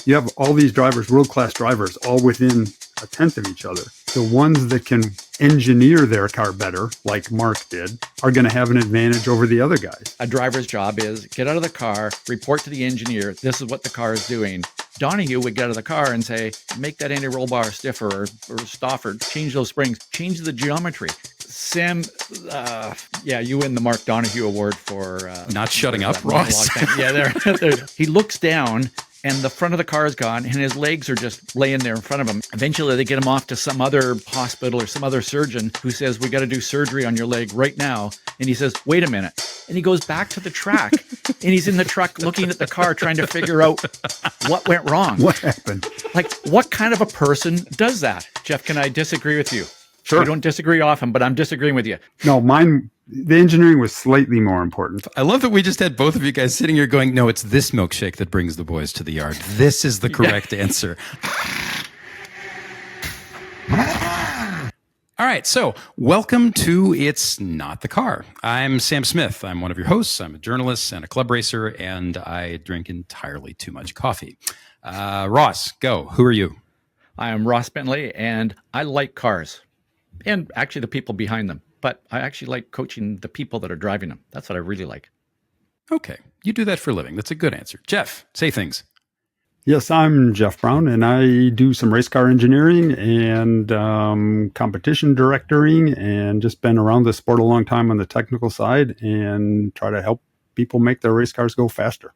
You have all these drivers, world-class drivers, all within a tenth of each other. The ones that can engineer their car better, like Mark did, are going to have an advantage over the other guys. A driver's job is get out of the car, report to the engineer, this is what the car is doing. Donohue would get out of the car and say, make that anti-roll bar stiffer or softer, change those springs, change the geometry. Sam, you win the Mark Donohue Award for... not shutting up, Ross. Yeah, he looks down and the front of the car is gone and his legs are just laying there in front of him. Eventually they get him off to some other hospital or some other surgeon who says, we got to do surgery on your leg right now. And he says, wait a minute. And he goes back to the track and he's in the truck looking at the car, trying to figure out what went wrong. What happened? Like, what kind of a person does that? Jeff, can I disagree with you? Sure. We don't disagree often, but I'm disagreeing with you. No, the engineering was slightly more important. I love that we just had both of you guys sitting here going, no, it's this milkshake that brings the boys to the yard. This is the correct answer. All right, so welcome to It's Not the Car. I'm Sam Smith. I'm one of your hosts. I'm a journalist and a club racer, and I drink entirely too much coffee. Ross, go. Who are you? I am Ross Bentley, and I like cars. And actually the people behind them. But I actually like coaching the people that are driving them. That's what I really like. Okay. You do that for a living. That's a good answer. Jeff, say things. Yes, I'm Jeff Brown, and I do some race car engineering and competition directoring, and just been around the sport a long time on the technical side and try to help people make their race cars go faster.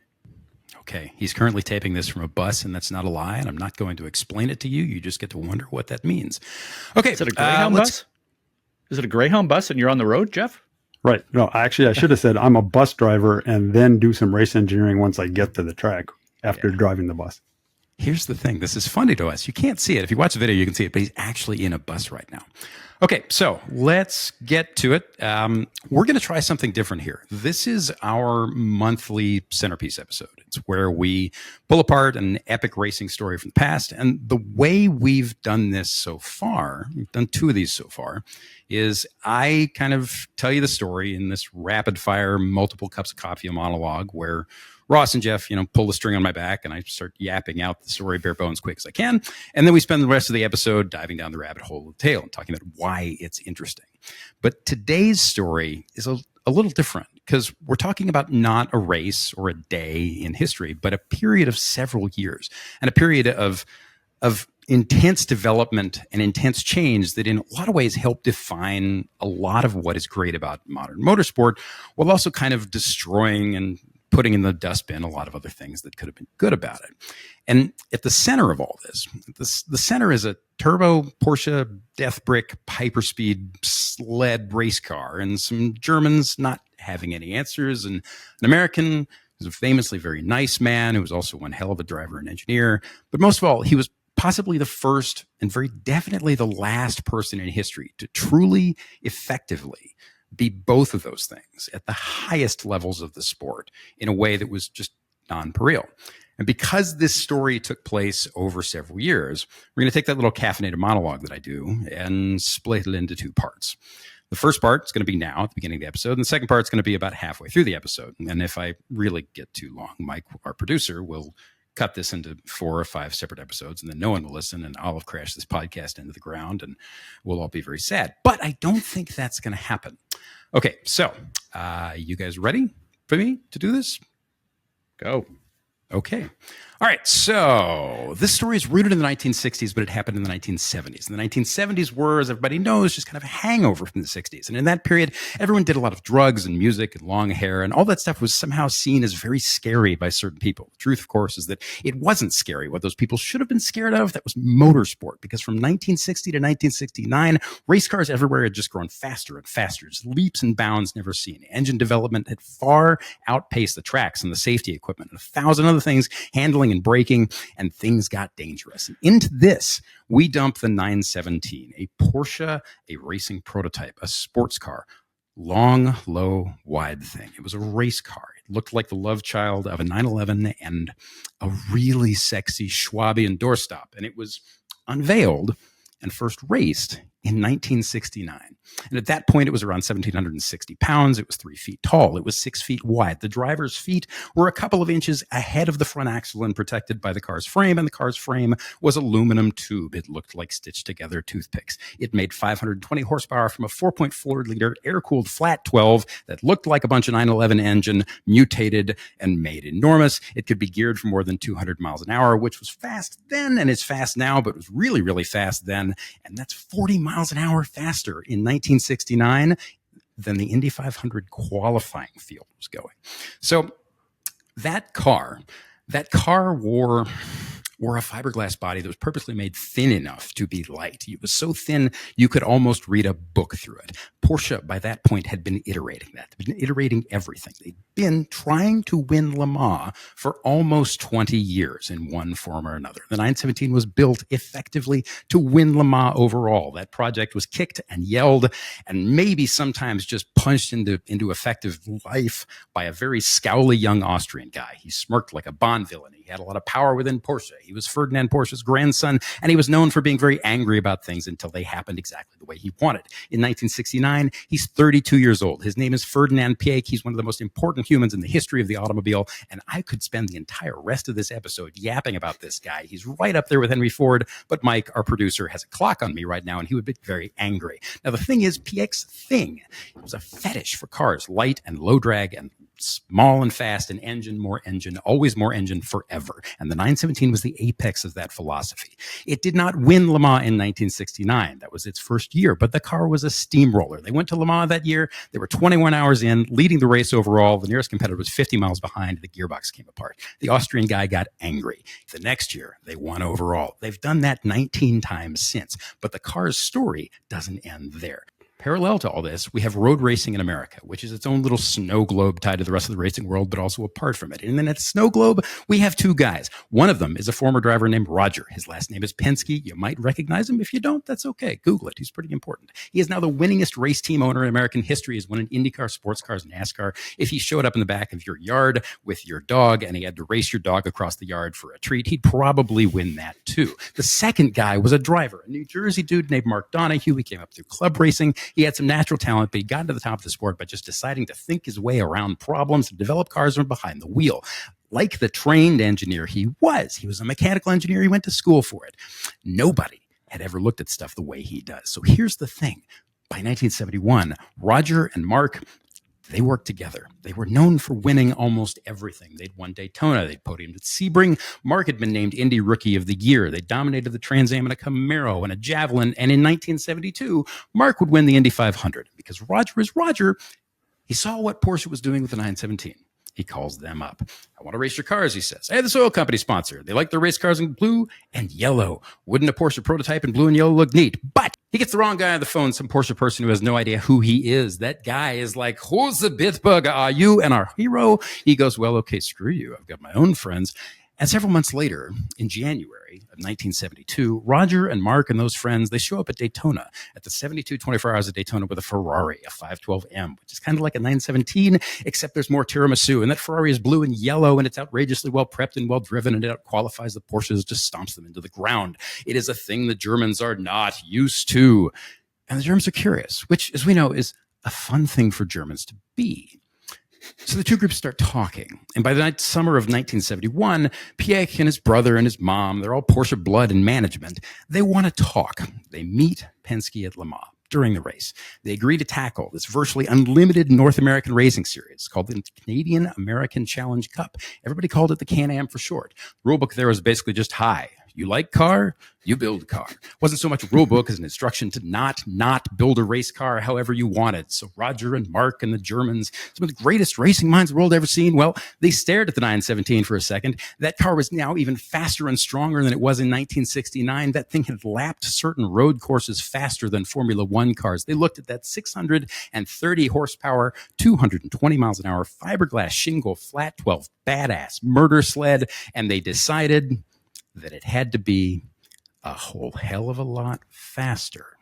Okay, he's currently taping this from a bus, and that's not a lie, and I'm not going to explain it to you. You just get to wonder what that means. Okay. Is it a Greyhound bus? Is it a Greyhound bus and you're on the road, Jeff? Right. No, actually, I should have said I'm a bus driver and then do some race engineering once I get to the track after driving the bus. Here's the thing. This is funny to us. You can't see it. If you watch the video, you can see it, but he's actually in a bus right now. Okay, so let's get to it. We're going to try something different here. This is our monthly centerpiece episode. It's where we pull apart an epic racing story from the past. And the way we've done this so far, we've done two of these so far, is I kind of tell you the story in this rapid fire, multiple cups of coffee monologue where Ross and Jeff, pull the string on my back and I start yapping out the story bare bones quick as I can. And then we spend the rest of the episode diving down the rabbit hole of the tale and talking about why it's interesting. But today's story is a little different because we're talking about not a race or a day in history, but a period of several years and a period of intense development and intense change that in a lot of ways help define a lot of what is great about modern motorsport, while also kind of destroying and putting in the dustbin a lot of other things that could have been good about it. And at the center of all this, the center is a turbo Porsche death brick hyperspeed sled race car and some Germans not having any answers, and an American who's a famously very nice man who was also one hell of a driver and engineer. But most of all, he was possibly the first and very definitely the last person in history to truly effectively be both of those things at the highest levels of the sport in a way that was just non-pareil. And because this story took place over several years, we're going to take that little caffeinated monologue that I do and split it into two parts. The first part is going to be now at the beginning of the episode, and the second part is going to be about halfway through the episode. And if I really get too long, Mike, our producer, will cut this into 4 or 5 separate episodes, and then no one will listen, and I'll have crashed this podcast into the ground, and we'll all be very sad. But I don't think that's going to happen. Okay, so you guys ready for me to do this? Go. Okay. All right, so this story is rooted in the 1960s, but it happened in the 1970s. And the 1970s were, as everybody knows, just kind of a hangover from the 60s. And in that period, everyone did a lot of drugs and music and long hair, and all that stuff was somehow seen as very scary by certain people. The truth, of course, is that it wasn't scary. What those people should have been scared of, that was motorsport, because from 1960 to 1969, race cars everywhere had just grown faster and faster, just leaps and bounds never seen. Engine development had far outpaced the tracks and the safety equipment and 1,000 other things, handling and braking, and things got dangerous. And into this, we dumped the 917, a Porsche, a racing prototype, a sports car, long, low, wide thing. It was a race car. It looked like the love child of a 911 and a really sexy Schwabian doorstop. And it was unveiled and first raced in 1969. And at that point, it was around 1,760 pounds. It was 3 feet tall. It was 6 feet wide. The driver's feet were a couple of inches ahead of the front axle and protected by the car's frame, and the car's frame was aluminum tube. It looked like stitched together toothpicks. It made 520 horsepower from a 4.4-liter air-cooled flat 12 that looked like a bunch of 911 engine, mutated and made enormous. It could be geared for more than 200 miles an hour, which was fast then, and it's fast now, but it was really, really fast then. And that's 40 miles an hour faster in 1969 than the Indy 500 qualifying field was going. So that car wore a fiberglass body that was purposely made thin enough to be light. It was so thin you could almost read a book through it. Porsche, by that point, had been iterating that. They'd been iterating everything. They'd been trying to win Le Mans for almost 20 years in one form or another. The 917 was built effectively to win Le Mans overall. That project was kicked and yelled and maybe sometimes just punched into effective life by a very scowly young Austrian guy. He smirked like a Bond villain. He had a lot of power within Porsche. He was Ferdinand Porsche's grandson, and he was known for being very angry about things until they happened exactly the way he wanted. In 1969, he's 32 years old. His name is Ferdinand Piëch. He's one of the most important humans in the history of the automobile, and I could spend the entire rest of this episode yapping about this guy. He's right up there with Henry Ford, but Mike, our producer, has a clock on me right now, and he would be very angry. Now, the thing is, Piëch's thing was a fetish for cars, light and low drag and small and fast, and more engine, always more engine forever. And the 917 was the apex of that philosophy. It did not win Le Mans in 1969. That was its first year, but the car was a steamroller. They went to Le Mans that year. They were 21 hours in, leading the race overall. The nearest competitor was 50 miles behind. The gearbox came apart. The Austrian guy got angry. The next year, they won overall. They've done that 19 times since, but the car's story doesn't end there. Parallel to all this, we have road racing in America, which is its own little snow globe tied to the rest of the racing world, but also apart from it. And then at Snow Globe, we have two guys. One of them is a former driver named Roger. His last name is Penske. You might recognize him. If you don't, that's okay. Google it. He's pretty important. He is now the winningest race team owner in American history. He's won an IndyCar, sports cars, NASCAR. If he showed up in the back of your yard with your dog and he had to race your dog across the yard for a treat, he'd probably win that too. The second guy was a driver, a New Jersey dude named Mark Donohue. He came up through club racing. He had some natural talent, but he got to the top of the sport by just deciding to think his way around problems and develop cars from behind the wheel. Like the trained engineer he was a mechanical engineer. He went to school for it. Nobody had ever looked at stuff the way he does. So here's the thing. By 1971, Roger and Mark, they worked together. They were known for winning almost everything. They'd won Daytona. They'd podiumed at Sebring. Mark had been named Indy Rookie of the Year. They dominated the Trans Am in a Camaro and a Javelin. And in 1972, Mark would win the Indy 500 because Roger is Roger. He saw what Porsche was doing with the 917. He calls them up. I want to race your cars, he says. I had this oil company sponsor. They like their race cars in blue and yellow. Wouldn't a Porsche prototype in blue and yellow look neat? But he gets the wrong guy on the phone, some Porsche person who has no idea who he is. That guy is like, who's the Bitburger are you? And our hero, he goes, well, okay, screw you. I've got my own friends. And several months later, in January of 1972, Roger and Mark and those friends, they show up at Daytona at the 72 24 Hours of Daytona with a Ferrari, a 512M, which is kind of like a 917, except there's more tiramisu. And that Ferrari is blue and yellow, and it's outrageously well prepped and well driven, and it outqualifies the Porsches, just stomps them into the ground. It is a thing the Germans are not used to. And the Germans are curious, which, as we know, is a fun thing for Germans to be. So the two groups start talking. And by the summer of 1971, Piëch and his brother and his mom, they're all Porsche blood and management. They want to talk. They meet Penske at Le Mans during the race. They agree to tackle this virtually unlimited North American racing series called the Canadian American Challenge Cup. Everybody called it the Can-Am for short. Rulebook there was basically just, hi, you like car? You build car. Wasn't so much a rule book as an instruction to not build a race car however you wanted. So Roger and Mark and the Germans, some of the greatest racing minds the world ever seen, well, they stared at the 917 for a second. That car was now even faster and stronger than it was in 1969. That thing had lapped certain road courses faster than Formula One cars. They looked at that 630 horsepower, 220 miles an hour, fiberglass shingle, flat 12, badass murder sled, and they decided that it had to be a whole hell of a lot faster.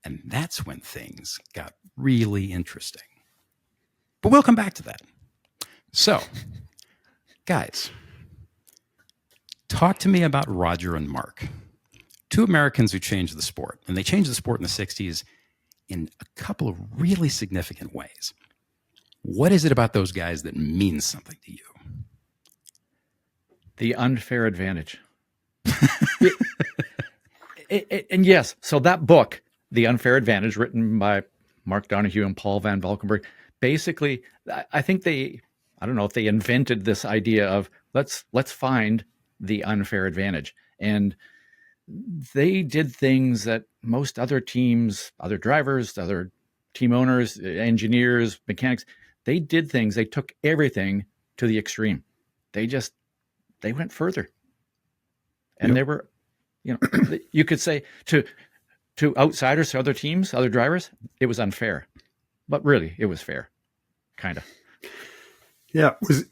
And that's when things got really interesting. But we'll come back to that. So, guys, talk to me about Roger and Mark. two Americans who changed the sport, and they changed the sport in the 60s in a couple of really significant ways. What is it about those guys that means something to you? The unfair advantage. And yes, so that book, The Unfair Advantage, written by Mark Donohue and Paul Van Valkenburg, basically, I think I don't know if they invented this idea of let's find the unfair advantage. And they did things that most other teams, other drivers, other team owners, engineers, mechanics, they did things. They took everything to the extreme. They went further. And they were, you could say to outsiders, to other teams, other drivers, it was unfair. But really, it was fair, kind of. Yeah, it was,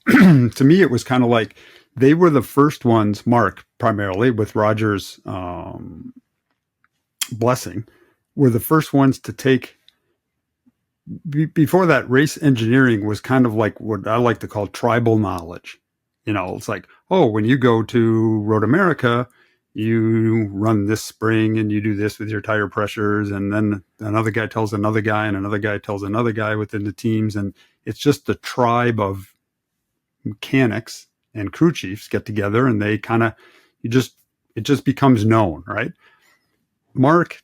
to me, it was kind of like they were the first ones, Mark primarily, with Roger's blessing, were the first ones to take, before that, race engineering was kind of like what I like to call tribal knowledge. It's like, oh, when you go to Road America, you run this spring and you do this with your tire pressures. And then another guy tells another guy and another guy tells another guy within the teams. And it's just the tribe of mechanics and crew chiefs get together and they kind of, it just becomes known, right? Mark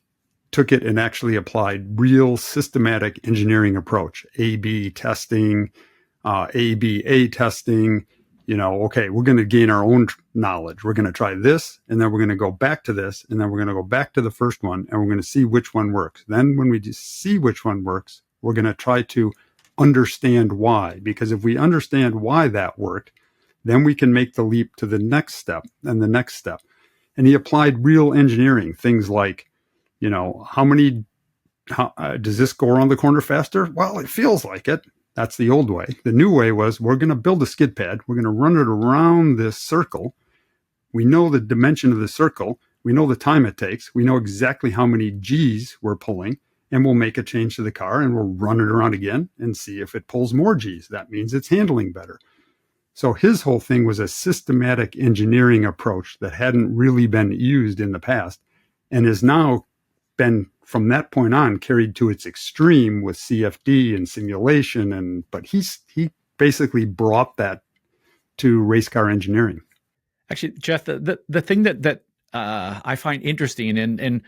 took it and actually applied real systematic engineering approach, A/B testing, ABA testing. Okay, we're going to gain our own knowledge. We're going to try this, and then we're going to go back to this, and then we're going to go back to the first one, and we're going to see which one works. Then when we see which one works, we're going to try to understand why. Because if we understand why that worked, then we can make the leap to the next step and the next step. And he applied real engineering, things like, how does this go around the corner faster? Well, it feels like it. That's the old way. The new way was we're going to build a skid pad. We're going to run it around this circle. We know the dimension of the circle. We know the time it takes. We know exactly how many G's we're pulling, and we'll make a change to the car and we'll run it around again and see if it pulls more G's. That means it's handling better. So his whole thing was a systematic engineering approach that hadn't really been used in the past and has now been, from that point on, carried to its extreme with CFD and simulation. But he basically brought that to race car engineering. Actually, Jeff, the thing that I find interesting and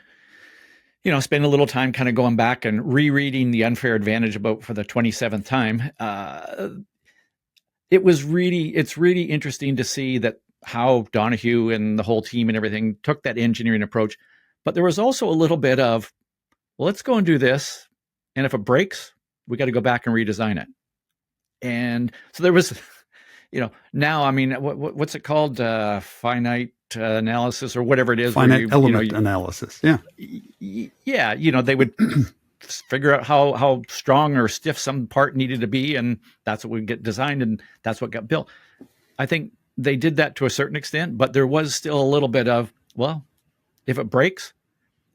spend a little time kind of going back and rereading The Unfair Advantage about for the 27th time. It's really interesting to see that how Donohue and the whole team and everything took that engineering approach. But there was also a little bit of, well, let's go and do this. And if it breaks, we got to go back and redesign it. And so there was, now, I mean, what's it called? Finite analysis or whatever it is. Finite element analysis. Yeah. Yeah. They would figure out how strong or stiff some part needed to be. And that's what would get designed. And that's what got built. I think they did that to a certain extent, but there was still a little bit of, well, if it breaks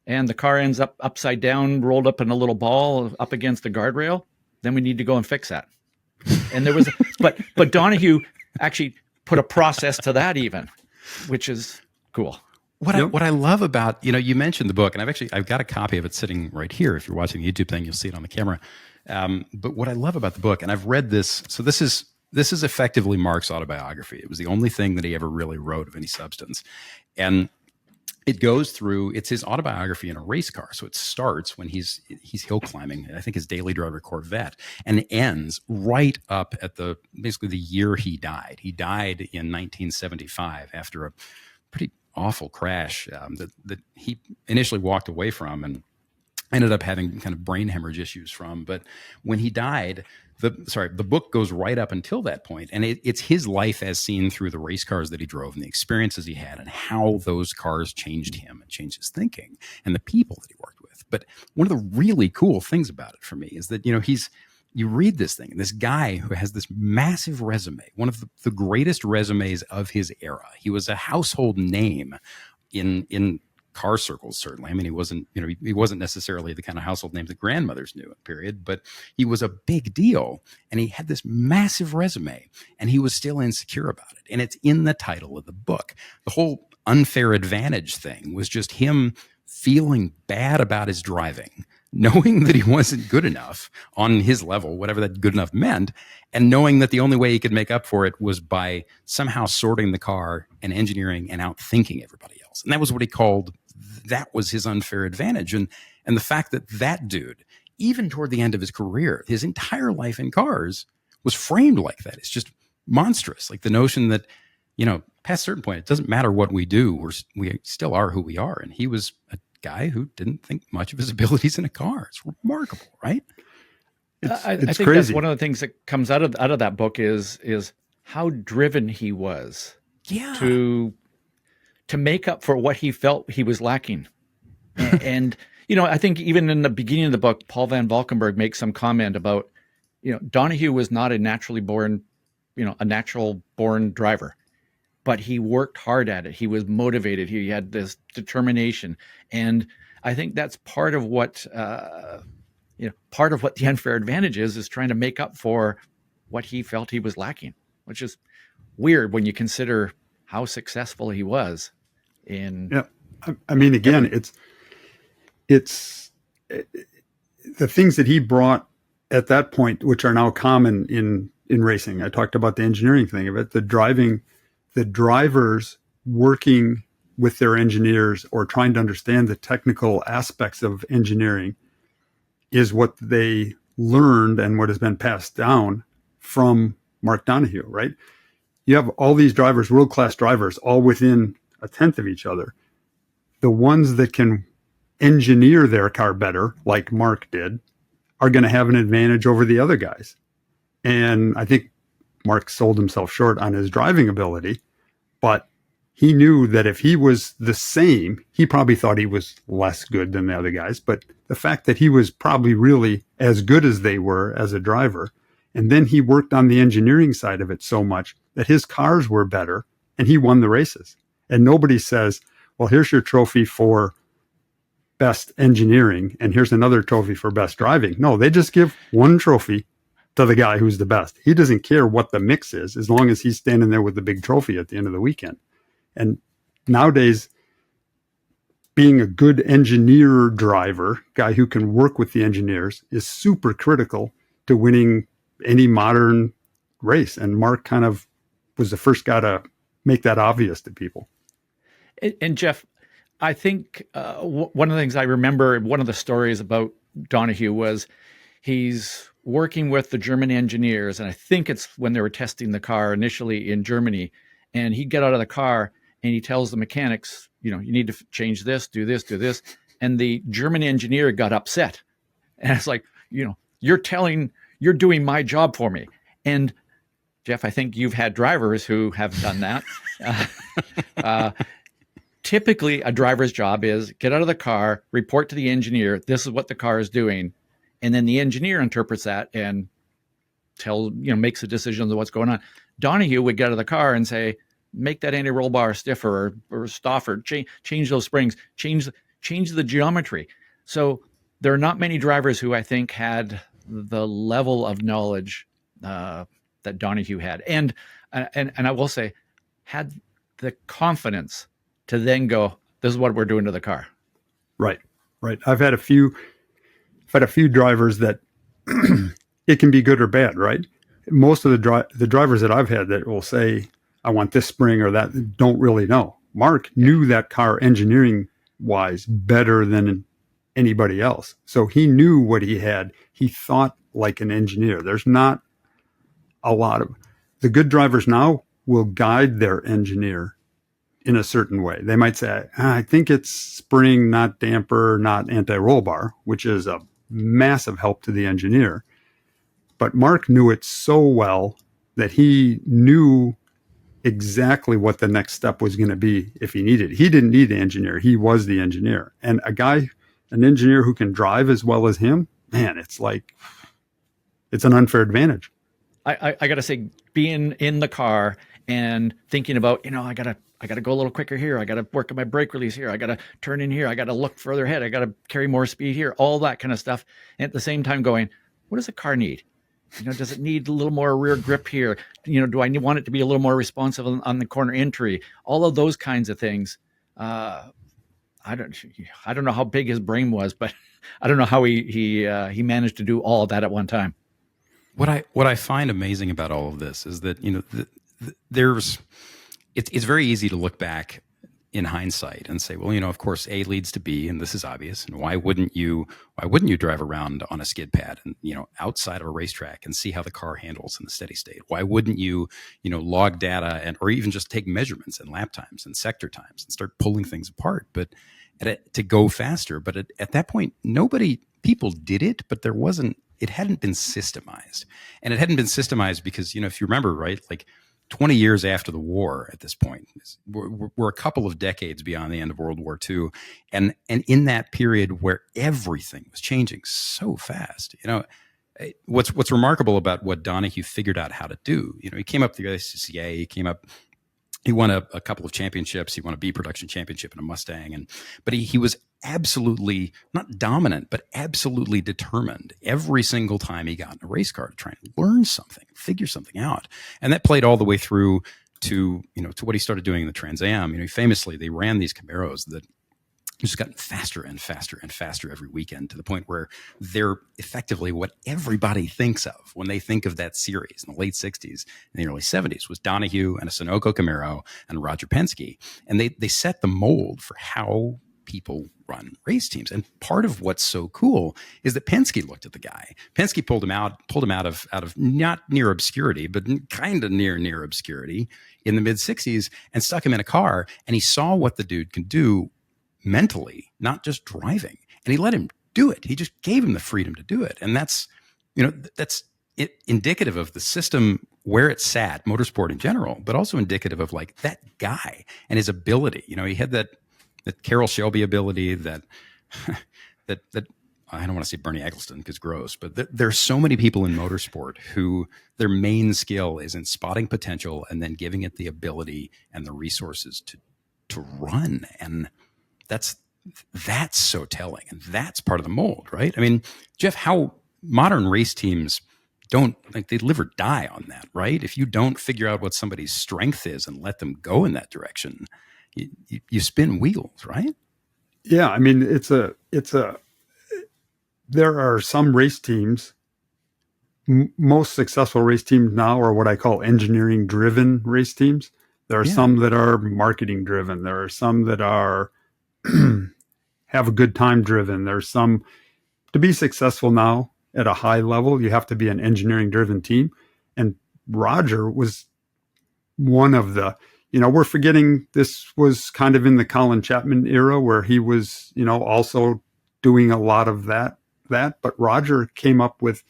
and the car ends up upside down, rolled up in a little ball up against the guardrail, then we need to go and fix that. And there was, but Donohue actually put a process to that even, which is cool. What I love about, you mentioned the book, and I've got a copy of it sitting right here. If you're watching the YouTube thing, you'll see it on the camera. But what I love about the book, and I've read this, so this is effectively Mark's autobiography. It was the only thing that he ever really wrote of any substance. And it goes through, it's his autobiography in a race car. So it starts when he's hill climbing, I think his daily driver Corvette, and ends right up at basically the year he died. He died in 1975 after a pretty awful crash that he initially walked away from and ended up having kind of brain hemorrhage issues from. But when he died, the book goes right up until that point, and it's his life as seen through the race cars that he drove and the experiences he had and how those cars changed him and changed his thinking and the people that he worked with. But one of the really cool things about it for me is that, you read this thing, and this guy who has this massive resume, one of the greatest resumes of his era. He was a household name in car circles, certainly. I mean, he wasn't necessarily the kind of household name that grandmothers knew, period, but he was a big deal, and he had this massive resume, and he was still insecure about it. And it's in the title of the book. The whole unfair advantage thing was just him feeling bad about his driving, knowing that he wasn't good enough on his level, whatever that good enough meant, and knowing that the only way he could make up for it was by somehow sorting the car and engineering and outthinking everybody else. And that was what he called, that was his unfair advantage. And the fact that that dude, even toward the end of his career, his entire life in cars was framed like that. It's just monstrous. Like the notion that, past a certain point, it doesn't matter what we do. We still are who we are. And he was a guy who didn't think much of his abilities in a car. It's remarkable, right? I think crazy. that's one of the things that comes out of that book is how driven he was to make up for what he felt he was lacking. And I think even in the beginning of the book, Paul Van Valkenburg makes some comment about, Donohue was not a natural born driver, but he worked hard at it. He was motivated. He had this determination. And I think that's part of what, the unfair advantage is trying to make up for what he felt he was lacking, which is weird when you consider how successful he was in. Yeah. I mean, again, it's the things that he brought at that point, which are now common in racing. I talked about the engineering thing of it, the drivers working with their engineers or trying to understand the technical aspects of engineering is what they learned and what has been passed down from Mark Donohue, right? You have all these drivers, world-class drivers, all within a tenth of each other. The ones that can engineer their car better, like Mark did, are going to have an advantage over the other guys. And I think Mark sold himself short on his driving ability, but he knew that if he was the same, he probably thought he was less good than the other guys. But the fact that he was probably really as good as they were as a driver, and then he worked on the engineering side of it so much that his cars were better and he won the races. And nobody says, well, here's your trophy for best engineering and here's another trophy for best driving. No, they just give one trophy to the guy who's the best. He doesn't care what the mix is as long as he's standing there with the big trophy at the end of the weekend. And nowadays, being a good engineer driver, guy who can work with the engineers, is super critical to winning any modern race. And Mark kind of was the first guy to make that obvious to people. And Jeff, I think one of the things I remember, one of the stories about Donohue was he's working with the German engineers, and I think it's when they were testing the car initially in Germany, and he'd get out of the car and he tells the mechanics, you need to change this, do this, do this. And the German engineer got upset. And it's like, you're doing my job for me. And Jeff, I think you've had drivers who have done that. Typically, a driver's job is get out of the car, report to the engineer, this is what the car is doing. And then the engineer interprets that and makes a decision on what's going on. Donohue would get out of the car and say, make that anti-roll bar stiffer or stoffer, change those springs, change the geometry. So there are not many drivers who I think had the level of knowledge that Donohue had. And I will say, had the confidence to then go, this is what we're doing to the car. Right. I've had a few drivers that it can be good or bad, right? Most of the drivers that I've had that will say, I want this spring or that, don't really know. Mark knew that car engineering wise better than anybody else. So he knew what he had. He thought like an engineer. There's not a lot of the good drivers now will guide their engineer in a certain way. They might say, I think it's spring, not damper, not anti-roll bar, which is a massive help to the engineer. But Mark knew it so well that he knew exactly what the next step was going to be if he needed. He didn't need the engineer. He was the engineer. And an engineer who can drive as well as him, man, it's an unfair advantage. I got to say, being in the car and thinking about, I got to go a little quicker here. I got to work on my brake release here. I got to turn in here. I got to look further ahead. I got to carry more speed here, all that kind of stuff. And at the same time going, what does the car need? Does it need a little more rear grip here? Do I want it to be a little more responsive on the corner entry? All of those kinds of things. I don't know how big his brain was, but I don't know how he managed to do all of that at one time. What I find amazing about all of this is that it's very easy to look back in hindsight and say, well, of course A leads to B, and this is obvious. And why wouldn't you drive around on a skid pad and outside of a racetrack and see how the car handles in the steady state? Why wouldn't you log data or even just take measurements and lap times and sector times and start pulling things apart, but to go faster? But at that point, people did it, but it hadn't been systemized. And it hadn't been systemized because, if you remember, right, like 20 years after the war at this point, we're a couple of decades beyond the end of World War II. And in that period where everything was changing so fast, what's remarkable about what Donohue figured out how to do, he came up through the SCCA, he won a couple of championships. He won a B production championship in a Mustang. But he was absolutely not dominant, but absolutely determined every single time he got in a race car to try and learn something, figure something out. And that played all the way through to what he started doing in the Trans Am. Famously, they ran these Camaros that just gotten faster and faster and faster every weekend, to the point where they're effectively what everybody thinks of when they think of that series in the late 60s and the early 70s was Donohue and a Sunoco Camaro and Roger Penske. And they set the mold for how people run race teams. And part of what's so cool is that Penske looked at the guy. Penske pulled him out of not near obscurity, but kind of near obscurity in the mid 60s and stuck him in a car. And he saw what the dude can do mentally, not just driving, and he let him do it. He just gave him the freedom to do it. And that's indicative of the system where it sat, motorsport in general, but also indicative of like that guy and his ability. He had that Carroll Shelby ability that I don't want to say Bernie Eccleston because gross, but there's so many people in motorsport who their main skill is in spotting potential and then giving it the ability and the resources to run. And that's so telling, and that's part of the mold, right? I mean, Jeff, how modern race teams they live or die on that, right? If you don't figure out what somebody's strength is and let them go in that direction, you spin wheels, right? Yeah, I mean, there are some race teams, most successful race teams now are what I call engineering driven race teams. There are some that are marketing driven. There are some that are have a good time driven. There's some, to be successful now at a high level, you have to be an engineering driven team. And Roger was one of the, we're forgetting this was kind of in the Colin Chapman era where he was, also doing a lot of that, but Roger came up with,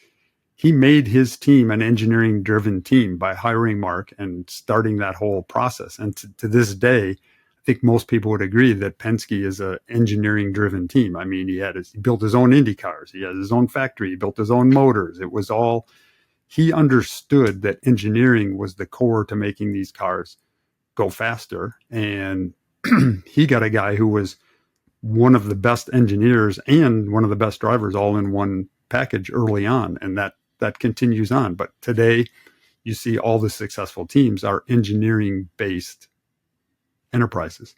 he made his team an engineering driven team by hiring Mark and starting that whole process. And to this day, I think most people would agree that Penske is an engineering driven team. I mean, he built his own Indy cars. He has his own factory. He built his own motors. It was all, he understood that engineering was the core to making these cars go faster. And he got a guy who was one of the best engineers and one of the best drivers all in one package early on. And that continues on. But today you see all the successful teams are engineering based enterprises.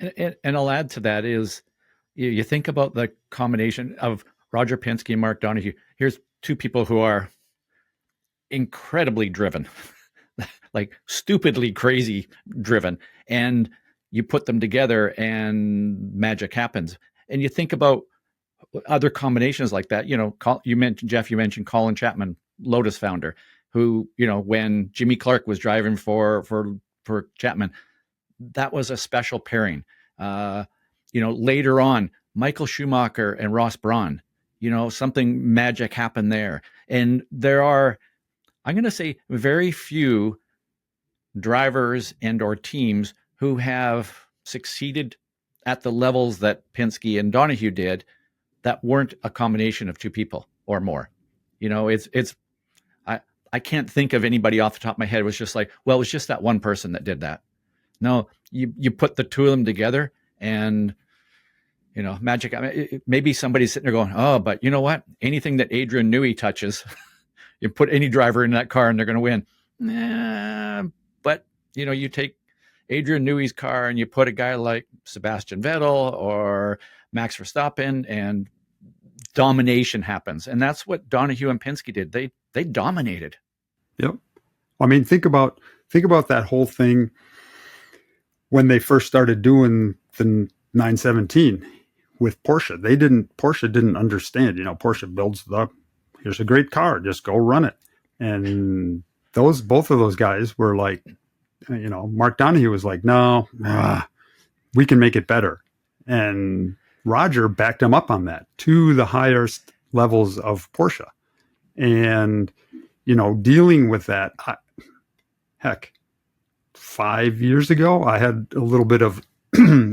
And I'll add to that is you think about the combination of Roger Penske and Mark Donohue. Here's two people who are incredibly driven, like stupidly crazy driven. And you put them together and magic happens. And you think about other combinations like that. You mentioned, Jeff, you mentioned Colin Chapman, Lotus founder, who, when Jimmy Clark was driving for Chapman, that was a special pairing. Later on, Michael Schumacher and Ross Braun, something magic happened there. And there are, I'm going to say, very few drivers and or teams who have succeeded at the levels that Penske and Donohue did that weren't a combination of two people or more. I can't think of anybody off the top of my head. It was just like, well, it was just that one person that did that. No, you put the two of them together and, magic. I mean, maybe somebody's sitting there going, oh, but you know what? Anything that Adrian Newey touches, you put any driver in that car and they're going to win. Nah, but you take Adrian Newey's car and you put a guy like Sebastian Vettel or Max Verstappen, and domination happens. And that's what Donahue and Penske did. They dominated. Yep. I mean, think about that whole thing when they first started doing the 917 with Porsche. Porsche didn't understand, Porsche builds here's a great car, just go run it. And both of those guys were like, Mark Donohue was like, no, we can make it better. And Roger backed him up on that to the highest levels of Porsche. And, dealing with that, heck, 5 years ago, I had a little bit of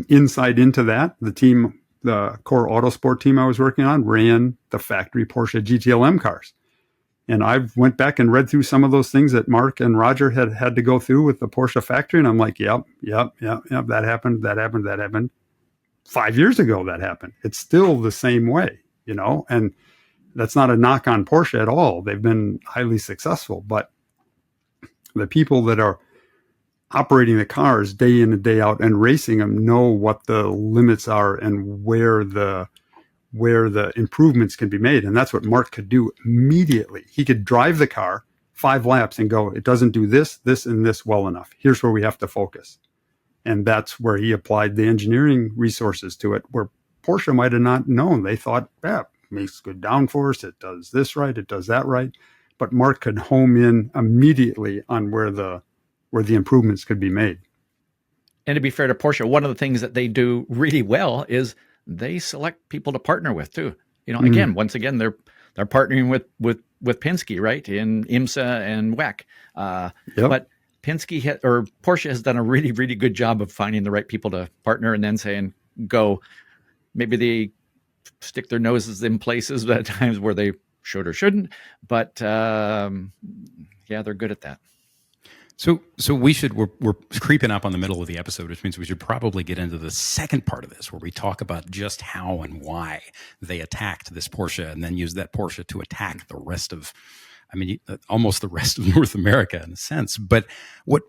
insight into that. The core Autosport team I was working on ran the factory Porsche GTLM cars. And I went back and read through some of those things that Mark and Roger had to go through with the Porsche factory. And I'm like, yep, that happened. 5 years ago, that happened. It's still the same way, and that's not a knock on Porsche at all. They've been highly successful, but the people that are operating the cars day in and day out and racing them know what the limits are and where the improvements can be made. And that's what Mark could do immediately. He could drive the car 5 laps and go, it doesn't do this, and this well enough. Here's where we have to focus. And that's where he applied the engineering resources to it, where Porsche might have not known. They thought, it makes good downforce. It does this right. It does that right. But Mark could home in immediately on where the improvements could be made. And to be fair to Porsche, one of the things that they do really well is they select people to partner with too. Once again, they're partnering with Penske, right? In IMSA and WEC. But Porsche has done a really, really good job of finding the right people to partner and then saying, go. Maybe they stick their noses in places at times where they should or shouldn't, but they're good at that. So we're creeping up on the middle of the episode, which means we should probably get into the second part of this, where we talk about just how and why they attacked this Porsche and then used that Porsche to attack the rest of, almost the rest of North America in a sense. But what's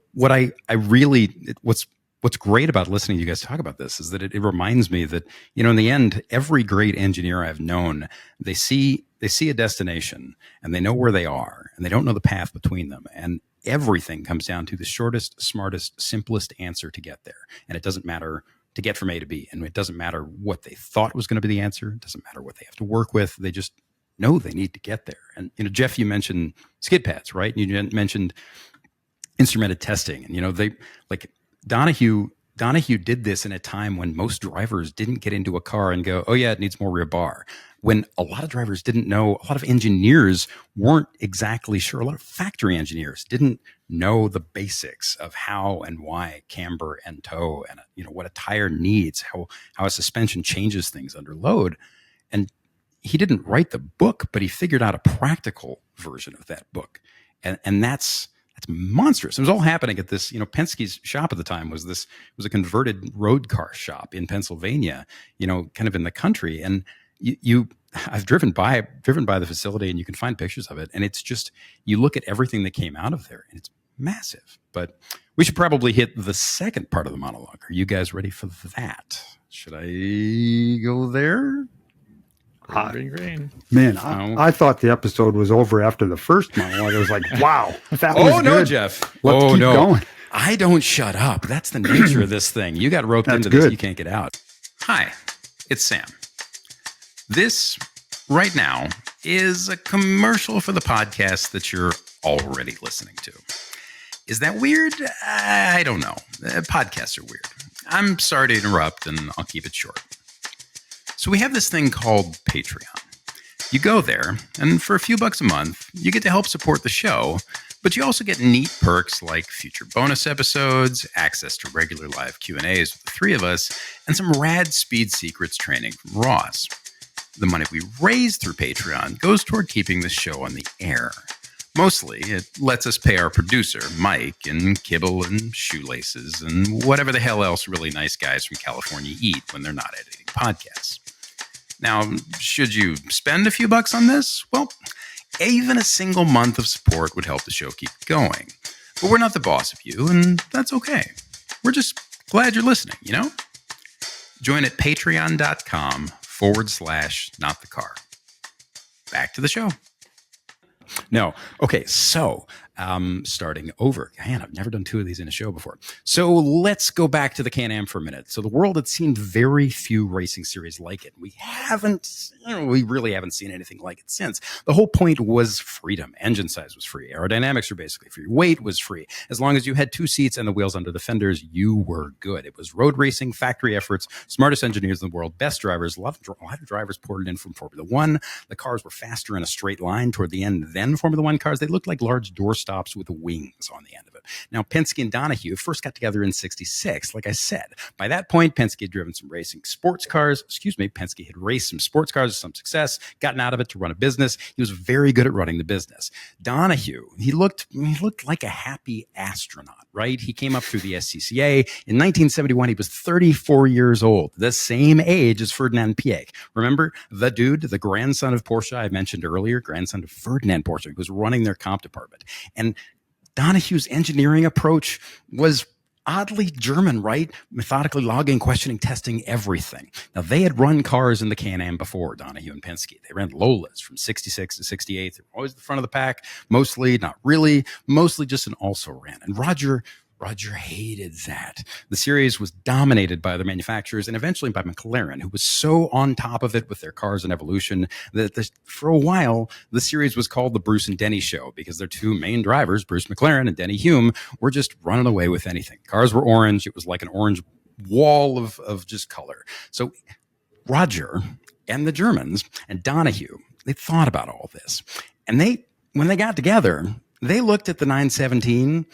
great about listening to you guys talk about this is that it reminds me that, in the end, every great engineer I've known, they see a destination and they know where they are and they don't know the path between them. And everything comes down to the shortest, smartest, simplest answer to get there. And it doesn't matter to get from A to B. And it doesn't matter what they thought was going to be the answer. It doesn't matter what they have to work with. They just know they need to get there. And, Jeff, you mentioned skid pads, right? You mentioned instrumented testing. And, they like Donahue did this in a time when most drivers didn't get into a car and go, oh yeah, it needs more rear bar. When a lot of drivers didn't know, a lot of engineers weren't exactly sure. A lot of factory engineers didn't know the basics of how and why camber and toe and what a tire needs, how a suspension changes things under load. And he didn't write the book, but he figured out a practical version of that book. And that's monstrous. It was all happening at this, Penske's shop at the time was a converted road car shop in Pennsylvania, kind of in the country. And I've driven by the facility and you can find pictures of it. And it's just, you look at everything that came out of there and it's massive. But we should probably hit the second part of the monologue. Are you guys ready for that? Should I go there? Green. Man, I thought the episode was over after the first monologue. I was like, wow, that was good. No, Jeff. Let's keep going. I don't shut up. That's the nature of this thing. You got roped into this. You can't get out. Hi, it's Sam. This right now is a commercial for the podcast that you're already listening to. Is that weird? I don't know. Podcasts are weird. I'm sorry to interrupt, and I'll keep it short. So we have this thing called Patreon. You go there, and for a few bucks a month, you get to help support the show, but you also get neat perks like future bonus episodes, access to regular live Q&As with the three of us, and some rad speed secrets training from Ross. The money we raise through Patreon goes toward keeping the show on the air. Mostly, it lets us pay our producer, Mike, and kibble and shoelaces and whatever the hell else really nice guys from California eat when they're not editing podcasts. Now, should you spend a few bucks on this? Well, Even a single month of support would help the show keep going. But we're not the boss of you, and that's okay. We're just glad you're listening, you know? Join at patreon.com/notthecar. Back to the show. No. Okay, so starting over. Man, I've never done two of these in a show before. So let's go back to the Can-Am for a minute. So the world had seen very few racing series like it. We really haven't seen anything like it since. The whole point was freedom. Engine size was free. Aerodynamics were basically free. Weight was free. As long as you had two seats and the wheels under the fenders, you were good. It was road racing, factory efforts, smartest engineers in the world, best drivers. A lot of drivers poured in from Formula One. The cars were faster in a straight line toward the end than Formula One cars. They looked like large doorstops with wings on the end of it. Now, Penske and Donohue first got together in 66, like I said. By that point, Penske had driven some racing sports cars. Penske had raced some sports cars with some success, gotten out of it to run a business. He was very good at running the business. Donohue, he looked like a happy astronaut, right? He came up through the SCCA. In 1971, he was 34 years old, the same age as Ferdinand Piëch. Remember the dude, the grandson of Porsche I mentioned earlier, grandson of Ferdinand Porsche, who was running their comp department. And Donohue's engineering approach was oddly German, right? Methodically logging, questioning, testing, everything. Now, they had run cars in the Can-Am before, Donohue and Penske. They ran Lolas from 66 to 68. They were always the front of the pack, mostly, not really, mostly just an also-ran. And Roger hated that. The series was dominated by other manufacturers and eventually by McLaren, who was so on top of it with their cars and evolution that for a while, the series was called the Bruce and Denny Show because their two main drivers, Bruce McLaren and Denny Hume, were just running away with anything. Cars were orange. It was like an orange wall of just color. So Roger and the Germans and Donohue, they thought about all this. And when they got together, they looked at the 917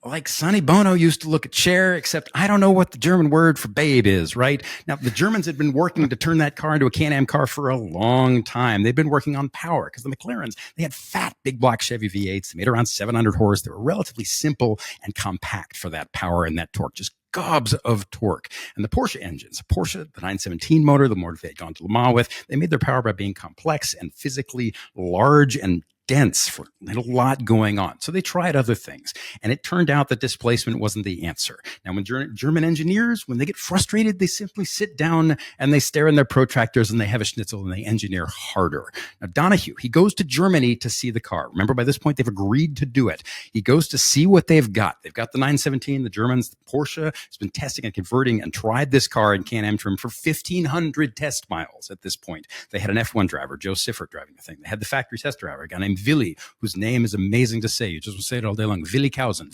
like Sonny Bono used to look at Cher, except I don't know what the German word for babe is, right? Now, the Germans had been working to turn that car into a Can-Am car for a long time. They'd been working on power because the McLarens, they had fat, big block Chevy V8s. They made around 700 horse. They were relatively simple and compact for that power and that torque, just gobs of torque. And the Porsche engines, the 917 motor, the motor they had gone to Le Mans with, they made their power by being complex and physically large and dense for a lot going on. So they tried other things. And it turned out that displacement wasn't the answer. Now, when German engineers, when they get frustrated, they simply sit down and they stare in their protractors and they have a schnitzel and they engineer harder. Now, Donohue, he goes to Germany to see the car. Remember, by this point, they've agreed to do it. He goes to see what they've got. They've got the 917, the Germans, the Porsche has been testing and converting and tried this car in Can-Am trim for 1,500 test miles at this point. They had an F1 driver, Joe Siffert, driving the thing. They had the factory test driver, a guy named Willy, whose name is amazing to say. You just will say it all day long. Willy Kausen,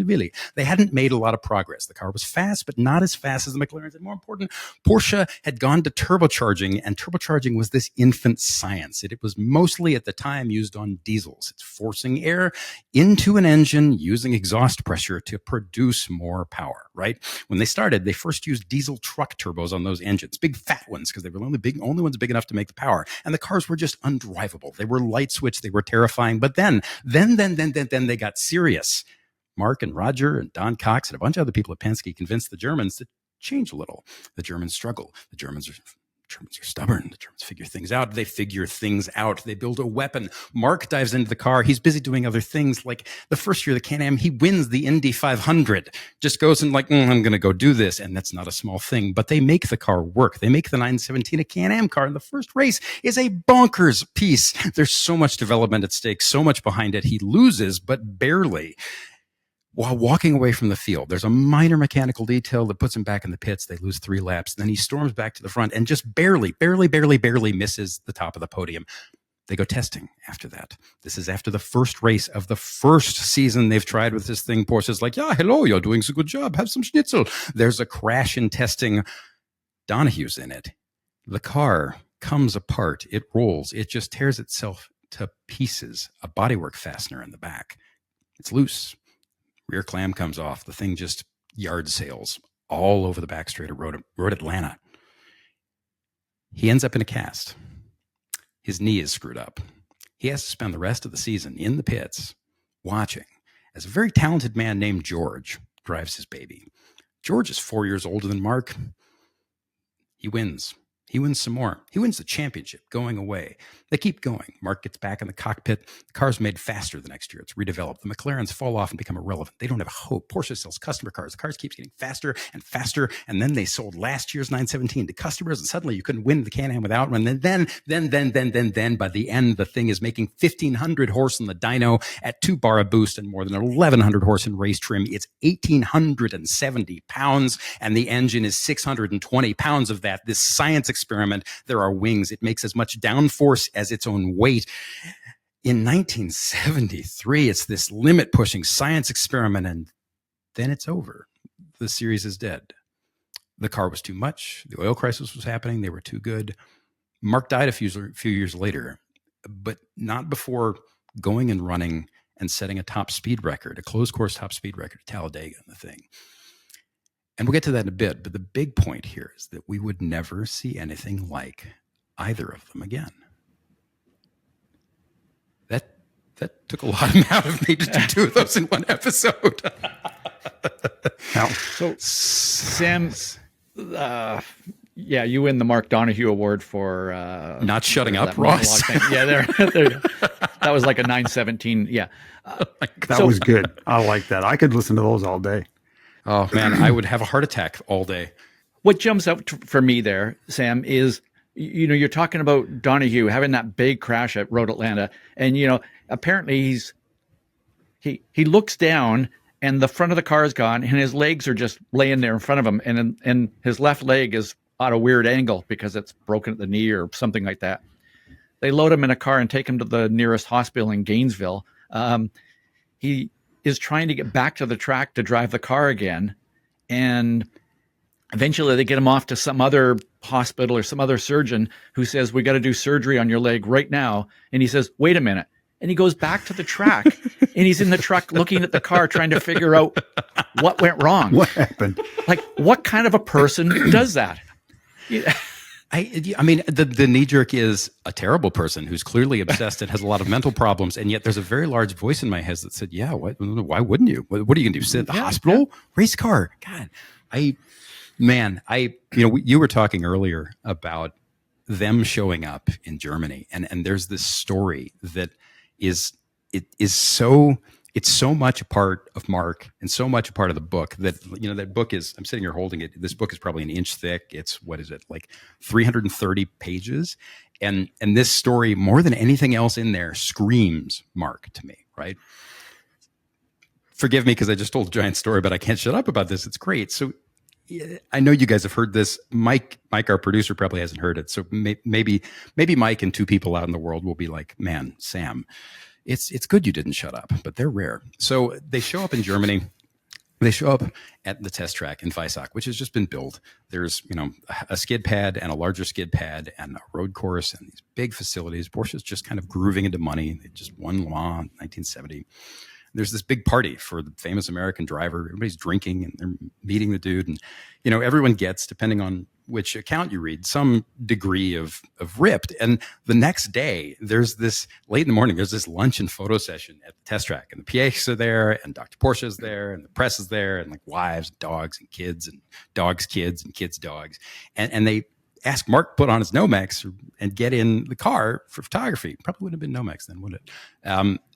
Willy. They hadn't made a lot of progress. The car was fast, but not as fast as the McLarens. And more important, Porsche had gone to turbocharging, and turbocharging was this infant science. It was mostly at the time used on diesels. It's forcing air into an engine using exhaust pressure to produce more power, right? When they started, they first used diesel truck turbos on those engines, big fat ones, because they were only ones big enough to make the power. And the cars were just undrivable. They were light switch. They were terrifying. But then they got serious. Mark and Roger and Don Cox and a bunch of other people at Penske convinced the Germans to change a little. The Germans struggle. The Germans are stubborn. The Germans figure things out. They figure things out. They build a weapon. Mark dives into the car. He's busy doing other things. Like the first year of the Can-Am, he wins the Indy 500. Just goes and I'm going to go do this. And that's not a small thing. But they make the car work. They make the 917 a Can-Am car. And the first race is a bonkers piece. There's so much development at stake, so much behind it. He loses, but barely. While walking away from the field, there's a minor mechanical detail that puts him back in the pits. They lose 3 laps. Then he storms back to the front and just barely misses the top of the podium. They go testing after that. This is after the first race of the first season they've tried with this thing. Porsche's like, yeah, hello, you're doing a good job. Have some schnitzel. There's a crash in testing. Donohue's in it. The car comes apart. It rolls. It just tears itself to pieces. A bodywork fastener in the back. It's loose. Rear clam comes off. The thing just yard sails all over the back straight of Road Atlanta. He ends up in a cast. His knee is screwed up. He has to spend the rest of the season in the pits watching as a very talented man named George drives his baby. George is 4 years older than Mark. He wins. He wins some more. He wins the championship going away. They keep going. Mark gets back in the cockpit. The car's made faster the next year. It's redeveloped. The McLarens fall off and become irrelevant. They don't have a hope. Porsche sells customer cars. The cars keeps getting faster and faster. And then they sold last year's 917 to customers. And suddenly you couldn't win the Can-Am without one. And then by the end, the thing is making 1,500 horse in the dyno at 2 bar a boost and more than 1,100 horse in race trim. It's 1,870 pounds. And the engine is 620 pounds of that. This science experiment, there are wings. It makes as much downforce as its own weight. In 1973, it's this limit pushing science experiment, and then it's over. The series is dead. The car was too much. The oil crisis was happening. They were too good. Mark died a few years later, but not before going and running and setting a top speed record, a closed course top speed record at Talladega and the thing. And we'll get to that in a bit. But the big point here is that we would never see anything like either of them again. That took a lot out of me to do 2 of those in one episode. So, Sam, yeah, you win the Mark Donohue Award for not shutting up, Ross. Yeah, there. That was like a 917. Yeah, that was good. I like that. I could listen to those all day. Oh man, I would have a heart attack all day. What jumps out for me there, Sam, is you're talking about Donohue having that big crash at Road Atlanta, and apparently he looks down and the front of the car is gone and his legs are just laying there in front of him, and his left leg is at a weird angle because it's broken at the knee or something like that. They load him in a car and take him to the nearest hospital in Gainesville. He is trying to get back to the track to drive the car again, and eventually they get him off to some other hospital or some other surgeon who says, we got to do surgery on your leg right now. And he says, wait a minute. And he goes back to the track and he's in the truck looking at the car, trying to figure out what went wrong. What happened? Like, what kind of a person does that? I mean, the knee jerk is a terrible person who's clearly obsessed and has a lot of mental problems. And yet there's a very large voice in my head that said, yeah, why wouldn't you? What are you going to do? Sit at the hospital? Race car? God, you were talking earlier about them showing up in Germany. And there's this story that is so much a part of Mark and so much a part of the book that, that book is, I'm sitting here holding it. This book is probably an inch thick. It's, what is it? Like 330 pages. And this story, more than anything else in there, screams Mark to me, right? Forgive me, because I just told a giant story, but I can't shut up about this. It's great. So I know you guys have heard this. Mike, our producer, probably hasn't heard it. So maybe Mike and 2 people out in the world will be like, man, Sam, it's good you didn't shut up, but they're rare. So they show up in Germany. They show up at the test track in Weissach, which has just been built. There's, a skid pad and a larger skid pad and a road course and these big facilities. Porsche's just kind of grooving into money. They just won Le Mans in 1970. There's this big party for the famous American driver. Everybody's drinking and they're meeting the dude. And, everyone gets, depending on which account you read, some degree of ripped. And the next day, there's this, late in the morning, there's this lunch and photo session at the test track. And the PAs are there, and Dr. Porsche is there, and the press is there, and like wives, dogs, and kids, and dogs' kids, and kids' dogs. And they ask Mark to put on his Nomex and get in the car for photography. Probably wouldn't have been Nomex then, would it?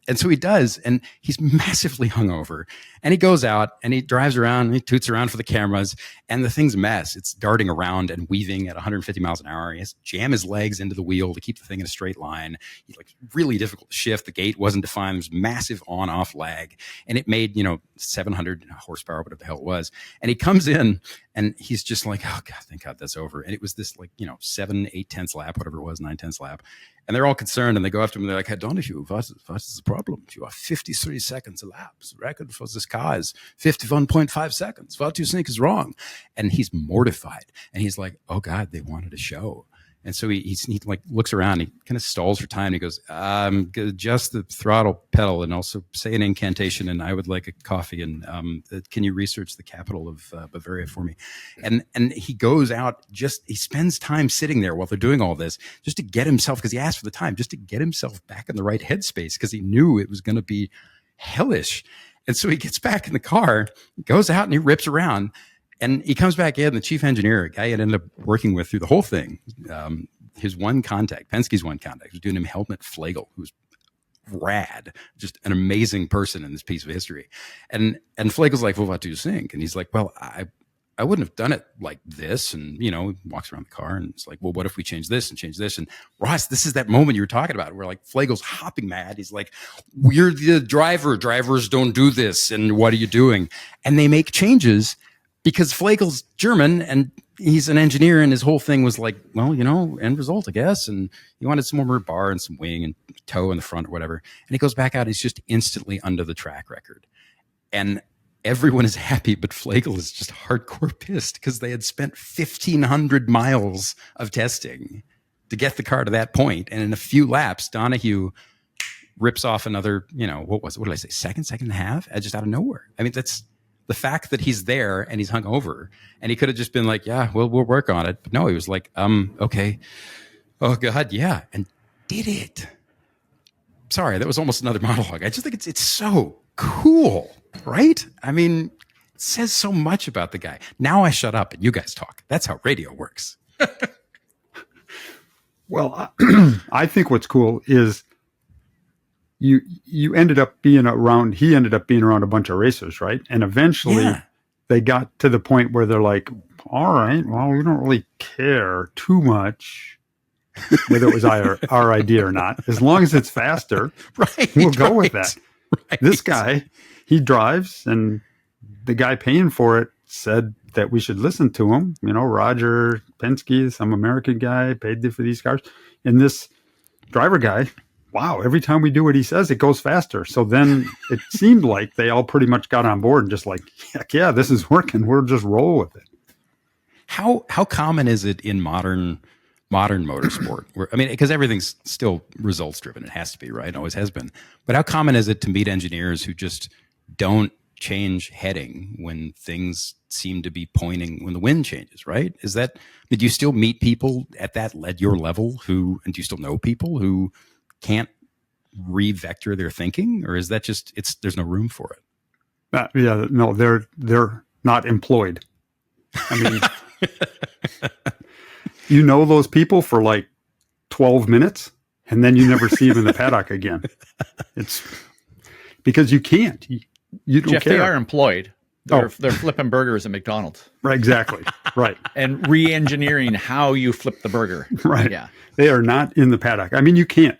And so he does, and he's massively hungover. And he goes out and he drives around and he toots around for the cameras, and the thing's a mess. It's darting around and weaving at 150 miles an hour. He has to jam his legs into the wheel to keep the thing in a straight line. He's like really difficult to shift. The gate wasn't defined. There's massive on-off lag, and it made 700 horsepower, whatever the hell it was. And he comes in and he's just like, oh God, thank God that's over. And it was this 7, 8/10 lap, whatever it was, 9/10 lap. And they're all concerned, and they go after him, and they're like, hey, Donohue, what is the problem? You are 53 seconds a lap. The record for this car is 51.5 seconds. What do you think is wrong? And he's mortified. And he's like, oh, God, they wanted a show. And so he looks around, he kind of stalls for time. And he goes, adjust the throttle pedal and also say an incantation, and I would like a coffee. And can you research the capital of Bavaria for me? And he goes out, he spends time sitting there while they're doing all this just to get himself, because he asked for the time, just to get himself back in the right headspace, because he knew it was going to be hellish. And so he gets back in the car, goes out and he rips around. And he comes back in, the chief engineer, a guy I ended up working with through the whole thing, his one contact, Penske's one contact, was doing him helmet Flegl, who's rad, just an amazing person in this piece of history. And Flegel's like, well, what do you think? And he's like, well, I wouldn't have done it like this. And, walks around the car and it's like, well, what if we change this and change this? And Ross, this is that moment you were talking about where like Flegel's hopping mad. He's like, we're the driver. Drivers don't do this. And what are you doing? And they make changes because Flegel's German and he's an engineer. And his whole thing was like, well, end result, I guess. And he wanted some more bar and some wing and toe in the front or whatever. And he goes back out. He's just instantly under the track record. And everyone is happy, but Flegl is just hardcore pissed because they had spent 1,500 miles of testing to get the car to that point. And in a few laps, Donahue rips off another, what did I say? Second and a half, just out of nowhere. I mean, that's the fact that he's there and he's hung over and he could have just been like, yeah, we'll work on it. But no, he was like, okay. Oh God. Yeah. And did it. Sorry, that was almost another monologue. I just think it's so cool. Right? I mean, it says so much about the guy. Now I shut up and you guys talk. That's how radio works. Well, I think what's cool is you ended up being around, he ended up being around a bunch of racers, right? And eventually they got to the point where they're like, all right, well, we don't really care too much whether it was our idea or not. As long as it's faster, we'll go with that. Right. This guy, he drives, and the guy paying for it said that we should listen to him. Roger Penske, some American guy, paid for these cars. And this driver guy, wow, every time we do what he says, it goes faster. So then it seemed like they all pretty much got on board and just like, heck yeah, this is working. We'll just roll with it. How common is it in modern motorsport? Because everything's still results driven. It has to be, right? It always has been. But how common is it to meet engineers who just don't change heading when things seem to be pointing, when the wind changes, right? Do you still meet people at your level and do you still know people who can't re-vector their thinking? Or is that just, there's no room for it? No, they're not employed. Those people for like 12 minutes and then you never see them in the paddock again. It's because you can't. You don't Jeff, care. They are employed. They're flipping burgers at McDonald's. Right, exactly. Right. And re-engineering how you flip the burger. Right. Yeah. They are not in the paddock. You can't.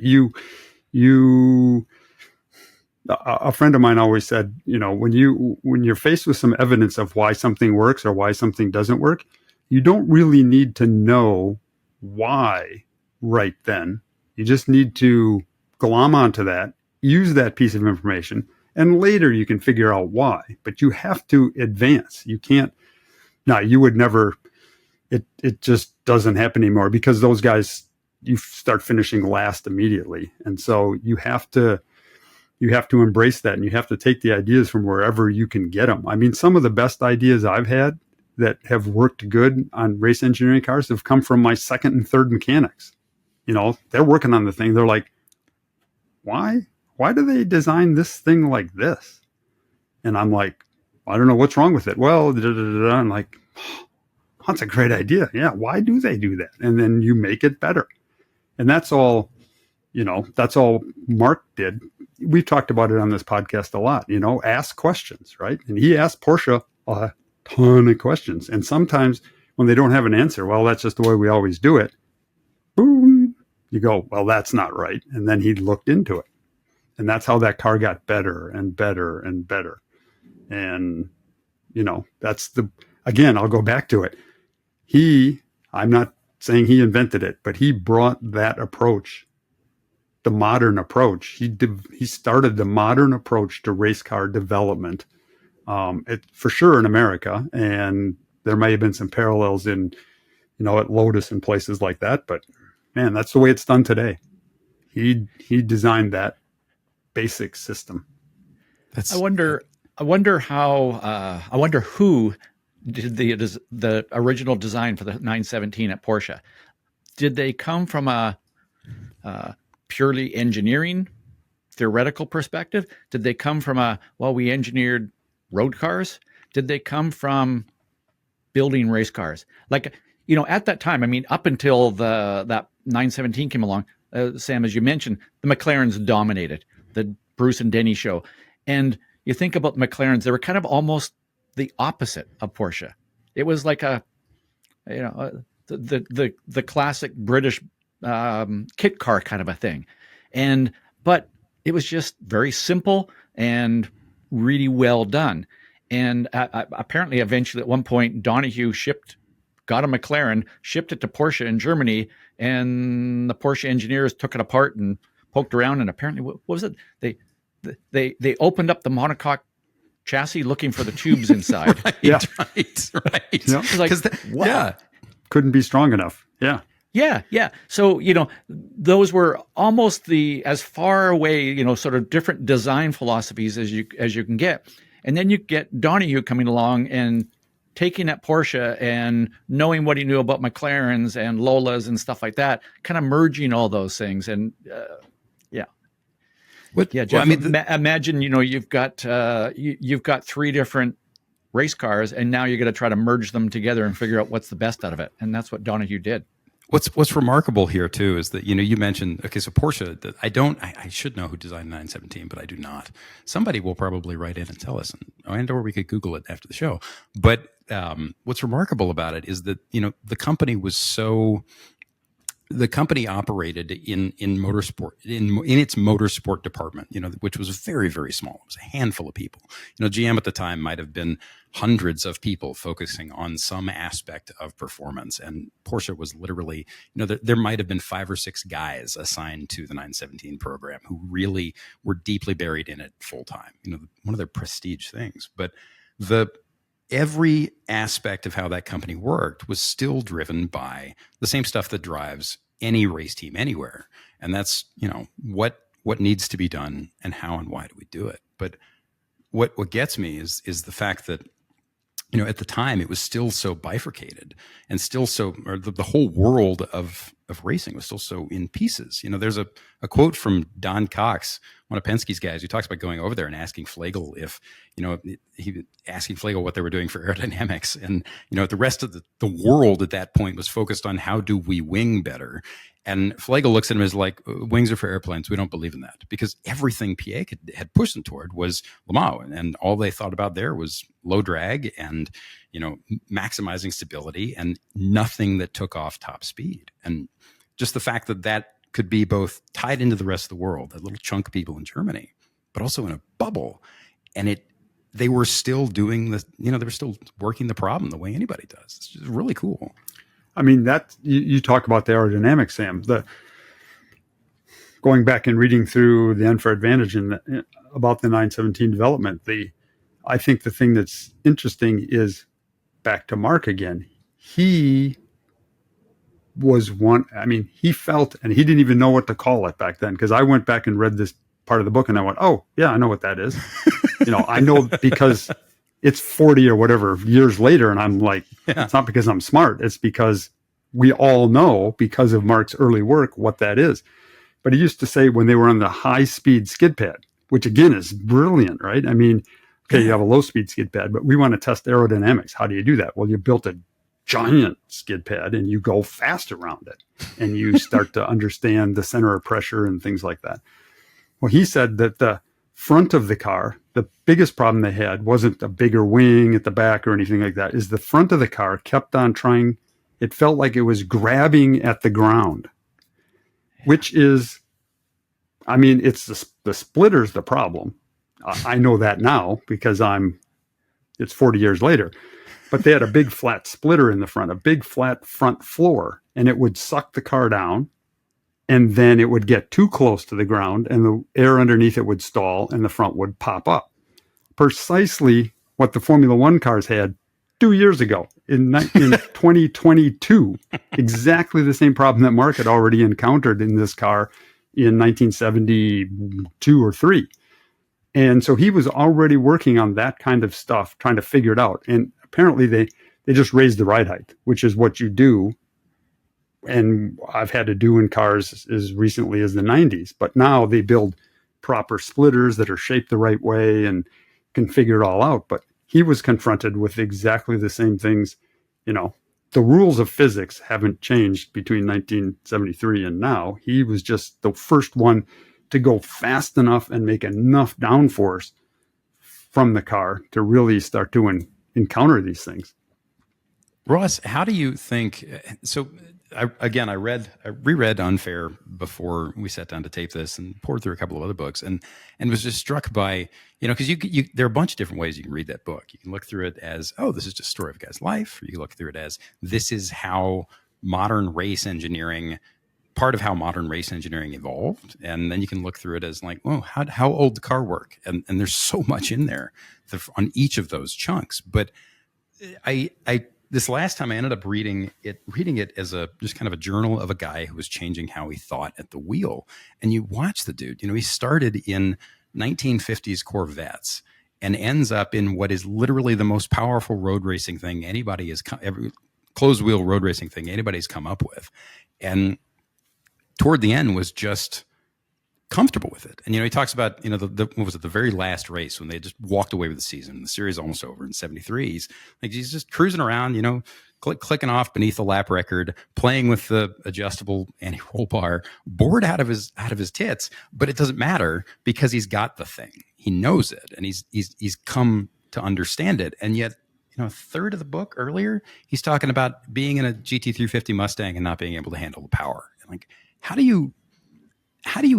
A friend of mine always said, when you're faced with some evidence of why something works or why something doesn't work, you don't really need to know why right then. You just need to glom onto that, use that piece of information, and later you can figure out why. But you have to advance. You can't. No, you would never. It just doesn't happen anymore because those guys, you start finishing last immediately, and so you have to embrace that, and you have to take the ideas from wherever you can get them. Some of the best ideas I've had that have worked good on race engineering cars have come from my second and third mechanics. They're working on the thing. They're like, why do they design this thing like this? And I'm like, I don't know what's wrong with it. Well, I'm like, oh, that's a great idea. Yeah. Why do they do that? And then you make it better. And that's all, that's all Mark did. We've talked about it on this podcast a lot, ask questions, right? And he asked Porsche a ton of questions. And sometimes when they don't have an answer, well, that's just the way we always do it. Boom. You go, well, that's not right. And then he looked into it. And that's how that car got better and better and better. And, again, I'll go back to it. I'm not saying he invented it, but he brought that approach, the modern approach. He started the modern approach to race car development, for sure in America. And there may have been some parallels in, at Lotus and places like that. But man, that's the way it's done today. He designed that basic system. I wonder who did the original design for the 917 at Porsche. Did they come from a purely engineering theoretical perspective? Did they come from we engineered road cars? Did they come from building race cars. Like, you know, at that time, I mean, up until that 917 came along, Sam, as you mentioned, the McLarens dominated the Bruce and Denny show. And you think about the McLarens, they were kind of almost the opposite of Porsche. It was like the classic British kit car kind of a thing. But it was just very simple and really well done. And apparently, eventually, at one point, Donohue got a McLaren, shipped it to Porsche in Germany, and the Porsche engineers took it apart and poked around. And apparently, what was it? They opened up the monocoque chassis looking for the tubes inside. Right. Yeah. Right. Yeah. It's like, wow. Yeah. Couldn't be strong enough. Yeah. Yeah. So, you know, those were almost as far away, you know, sort of different design philosophies as you can get. And then you get Donohue coming along and taking at Porsche and knowing what he knew about McLarens and Lolas and stuff like that, kind of merging all those things. And yeah. Yeah, Jeff, imagine, you know, you've got 3 different race cars, and now you're going to try to merge them together and figure out what's the best out of it. And that's what Donohue did. What's remarkable here too is that, you know, you mentioned, okay, so Porsche, I should know who designed 917, but I do not. Somebody will probably write in and tell us, or we could Google it after the show. But what's remarkable about it is that, you know, the company operated in motorsport, in its motorsport department, you know, which was very, very small. It was a handful of people. You know, GM at the time might have been hundreds of people focusing on some aspect of performance. And Porsche was literally, you know, there might have been 5 or 6 guys assigned to the 917 program who really were deeply buried in it full time. You know, one of their prestige things. But every aspect of how that company worked was still driven by the same stuff that drives any race team anywhere. And that's, you know, what needs to be done and how and why do we do it. But what gets me is the fact that, you know, at the time it was still so bifurcated and still so, or the whole world of racing was still so in pieces. You know, there's a quote from Don Cox, one of Penske's guys, who talks about going over there and asking Flegl if, you know, asking Flegl what they were doing for aerodynamics. And, you know, the rest of the world at that point was focused on how do we wing better. And Flegl looks at him as like, wings are for airplanes. We don't believe in that, because everything PA had pushed them toward was Le Mans, and all they thought about there was low drag and, you know, maximizing stability, and nothing that took off top speed. And just the fact that could be both tied into the rest of the world, that little chunk of people in Germany, but also in a bubble, and they were still doing they were still working the problem the way anybody does. It's just really cool. I mean, that you talk about the aerodynamics, Sam. Going back and reading through the Unfair Advantage about the 917 development, I think the thing that's interesting is back to Mark again. He was one. I mean, he felt, and he didn't even know what to call it back then, because I went back and read this part of the book and I went, oh yeah, I know what that is. You know, I know because it's 40 or whatever years later, and I'm like, It's not because I'm smart. It's because we all know, because of Mark's early work, what that is. But he used to say when they were on the high-speed skid pad, which again is brilliant, right? I mean, okay, you have a low-speed skid pad, but we want to test aerodynamics. How do you do that? Well, you built a giant skid pad and you go fast around it, and you start to understand the center of pressure and things like that. Well, he said that the front of the car, the biggest problem they had wasn't a bigger wing at the back or anything like that, is the front of the car kept on trying. It felt like it was grabbing at the ground, which is, I mean, it's the splitter's the problem. I know that now because it's 40 years later, but they had a big flat splitter in the front, a big flat front floor, and it would suck the car down. And then it would get too close to the ground and the air underneath it would stall and the front would pop up. Precisely what the Formula One cars had 2 years ago in 2022. Exactly the same problem that Mark had already encountered in this car in 1972 or 3. And so he was already working on that kind of stuff, trying to figure it out. And apparently they just raised the ride height, which is what you do. And I've had to do in cars as recently as the 90s. But now they build proper splitters that are shaped the right way and can figure it all out. But he was confronted with exactly the same things the rules of physics haven't changed between 1973 and now. He was just the first one to go fast enough and make enough downforce from the car to really start to encounter these things. Ross, how do you think? So, I reread Unfair before we sat down to tape this, and poured through a couple of other books, and was just struck by, because there are a bunch of different ways you can read that book. You can look through it as, oh, this is just a story of a guy's life, or you can look through it as, this is how part of how modern race engineering evolved, and then you can look through it as like, oh, how old the car work, and there's so much in there on each of those chunks. But I this last time I ended up reading it as just kind of a journal of a guy who was changing how he thought at the wheel. And you watch the dude, he started in 1950s Corvettes and ends up in what is literally the most powerful road racing thing anybody has closed wheel road racing thing anybody's come up with. And toward the end was just comfortable with it. And, he talks about, what was it, the very last race when they just walked away with the season, the series almost over in 73. He's just cruising around, clicking off beneath the lap record, playing with the adjustable anti-roll bar, bored out of his tits, but it doesn't matter because he's got the thing. He knows it, and he's come to understand it. And yet, a third of the book earlier, he's talking about being in a GT350 Mustang and not being able to handle the power. And like, how do you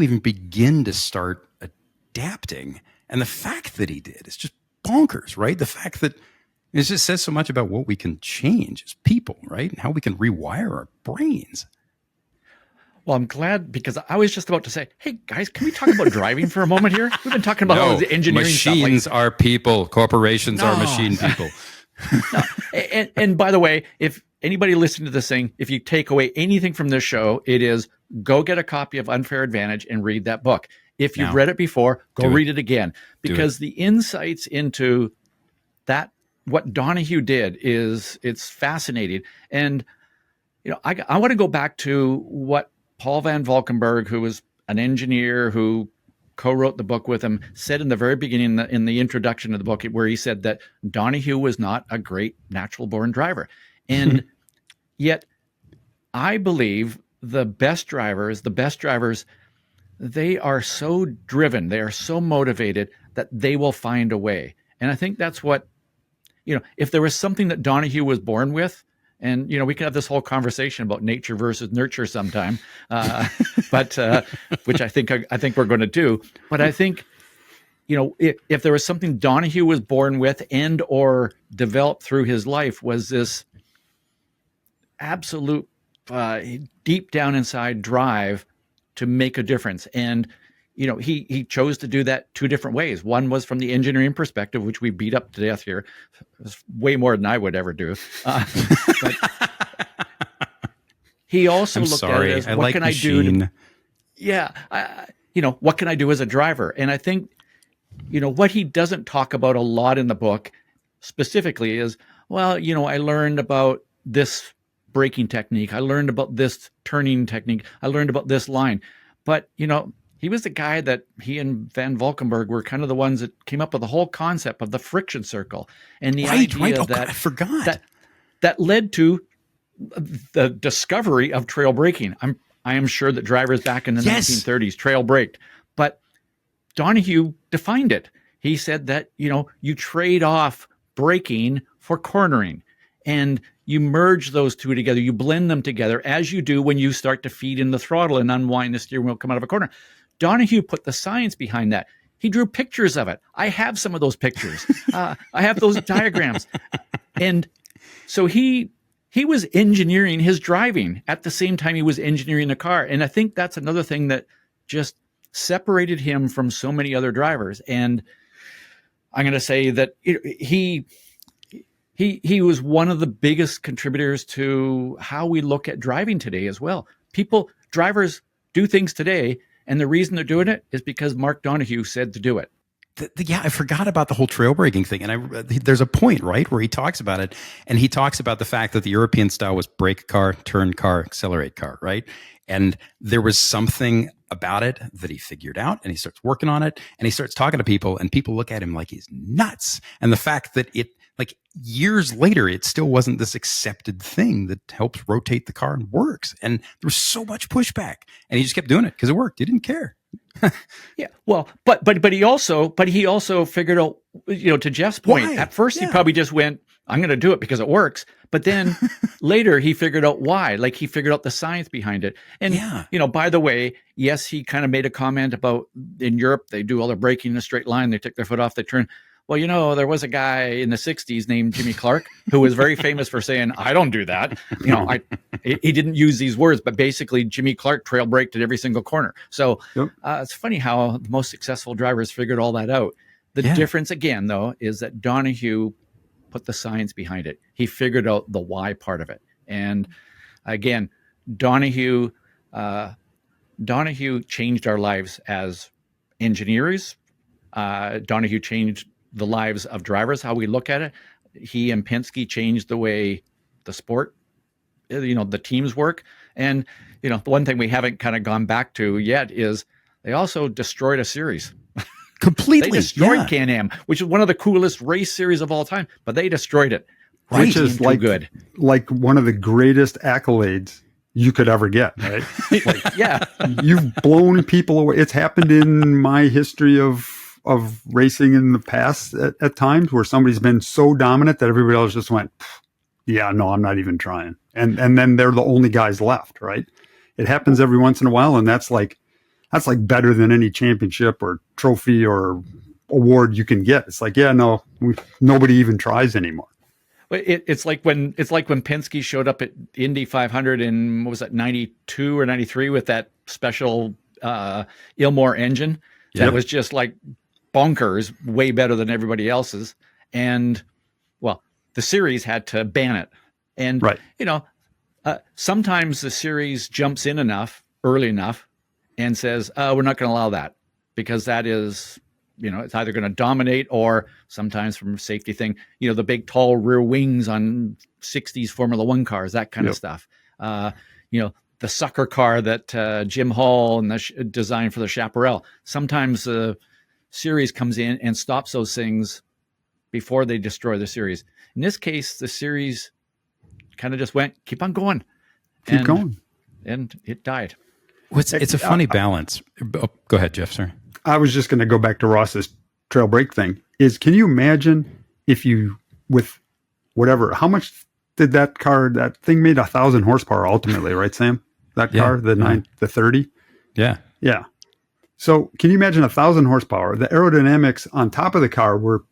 even begin to start adapting? And the fact that he did is just bonkers, right? The fact that it just says so much about what we can change as people, right? And how we can rewire our brains. Well, I'm glad, because I was just about to say, hey, guys, can we talk about driving for a moment here? We've been talking about all the engineering machines stuff. Are people. Corporations are machine people. No. And by the way, if anybody listening to this thing, if you take away anything from this show, it is go get a copy of Unfair Advantage and read that book. If you've read it before, go read it again, because the insights into that, what Donahue did, it's fascinating. And, I want to go back to what Paul van Valkenburg, who was an engineer who co-wrote the book with him, said in the very beginning, in the introduction of the book, where he said that Donahue was not a great natural-born driver. And yet I believe the best drivers, they are so driven, they are so motivated that they will find a way. And I think that's what, if there was something that Donahue was born with, and, we could have this whole conversation about nature versus nurture sometime, but which I think we're going to do. But I think, if there was something Donahue was born with and or developed through his life, was this absolute deep down inside drive to make a difference. And, he chose to do that two different ways. One was from the engineering perspective, which we beat up to death here. It was way more than I would ever do. But he also looked at it as, what can I do? Yeah. What can I do as a driver? And I think, what he doesn't talk about a lot in the book specifically is, well, I learned about this braking technique. I learned about this turning technique. I learned about this line. But, he was the guy that he and Van Valkenburg were kind of the ones that came up with the whole concept of the friction circle, and the idea that, I forgot, that led to the discovery of trail braking. I am sure that drivers back in the 1930s trail braked, but Donahue defined it. He said that, you trade off braking for cornering, and you merge those two together. You blend them together, as you do when you start to feed in the throttle and unwind the steering wheel, come out of a corner. Donahue put the science behind that. He drew pictures of it. I have some of those pictures. I have those diagrams. And so he was engineering his driving at the same time he was engineering the car. And I think that's another thing that just separated him from so many other drivers. And I'm going to say that he was one of the biggest contributors to how we look at driving today as well. Drivers do things today, and the reason they're doing it is because Mark Donahue said to do it. I forgot about the whole trail braking thing. And there's a point, right, where he talks about it, and he talks about the fact that the European style was brake car, turn car, accelerate car, right? And there was something about it that he figured out, and he starts working on it, and he starts talking to people, and people look at him like he's nuts. And the fact that like years later, it still wasn't this accepted thing that helps rotate the car and works. And there was so much pushback, and he just kept doing it because it worked. He didn't care. Yeah. Well, but he also figured out, to Jeff's point, Why? at first he probably just went, I'm going to do it because it works. But then later he figured out why. Like, he figured out the science behind it. And, by the way, yes, he kind of made a comment about in Europe, they do all their braking in a straight line. They take their foot off, they turn. Well, there was a guy in the 60s named Jimmy Clark who was very famous for saying, I don't do that. He didn't use these words, but basically Jimmy Clark trail braked at every single corner. So it's funny how the most successful drivers figured all that out. The difference, again, though, is that Donohue put the science behind it. He figured out the why part of it. And again, Donohue changed our lives as engineers. Donohue changed the lives of drivers, how we look at it. He and Penske changed the way the sport, the teams work. And, the one thing we haven't kind of gone back to yet is they also destroyed a series. Completely. They destroyed Can-Am, which is one of the coolest race series of all time, but they destroyed it. Right. Which is like one of the greatest accolades you could ever get, right? You've blown people away. It's happened in my history of racing in the past at times where somebody's been so dominant that everybody else just went, yeah, no, I'm not even trying. And then they're the only guys left, right? It happens every once in a while, and that's like better than any championship or trophy or award you can get. It's like, nobody even tries anymore. It's like when Penske showed up at Indy 500 in, what was that, 92 or 93 with that special Ilmore engine that was just like bonkers, way better than everybody else's. And the series had to ban it. And sometimes the series jumps in early enough and says, we're not going to allow that because that is, it's either going to dominate, or sometimes from a safety thing, the big tall rear wings on 60s Formula One cars, that kind of stuff. The sucker car that Jim Hall and designed for the Chaparral. Sometimes the series comes in and stops those things before they destroy the series. In this case, the series kind of just went, keep on going. Keep going. And it died. It's a funny balance. Go ahead, Jeff, sorry. I was just going to go back to Ross's trail brake thing. Can you imagine if you, with whatever, how much did that thing made 1,000 horsepower ultimately, right, Sam? That car, the 30? Yeah. Yeah. So can you imagine 1,000 horsepower? The aerodynamics on top of the car were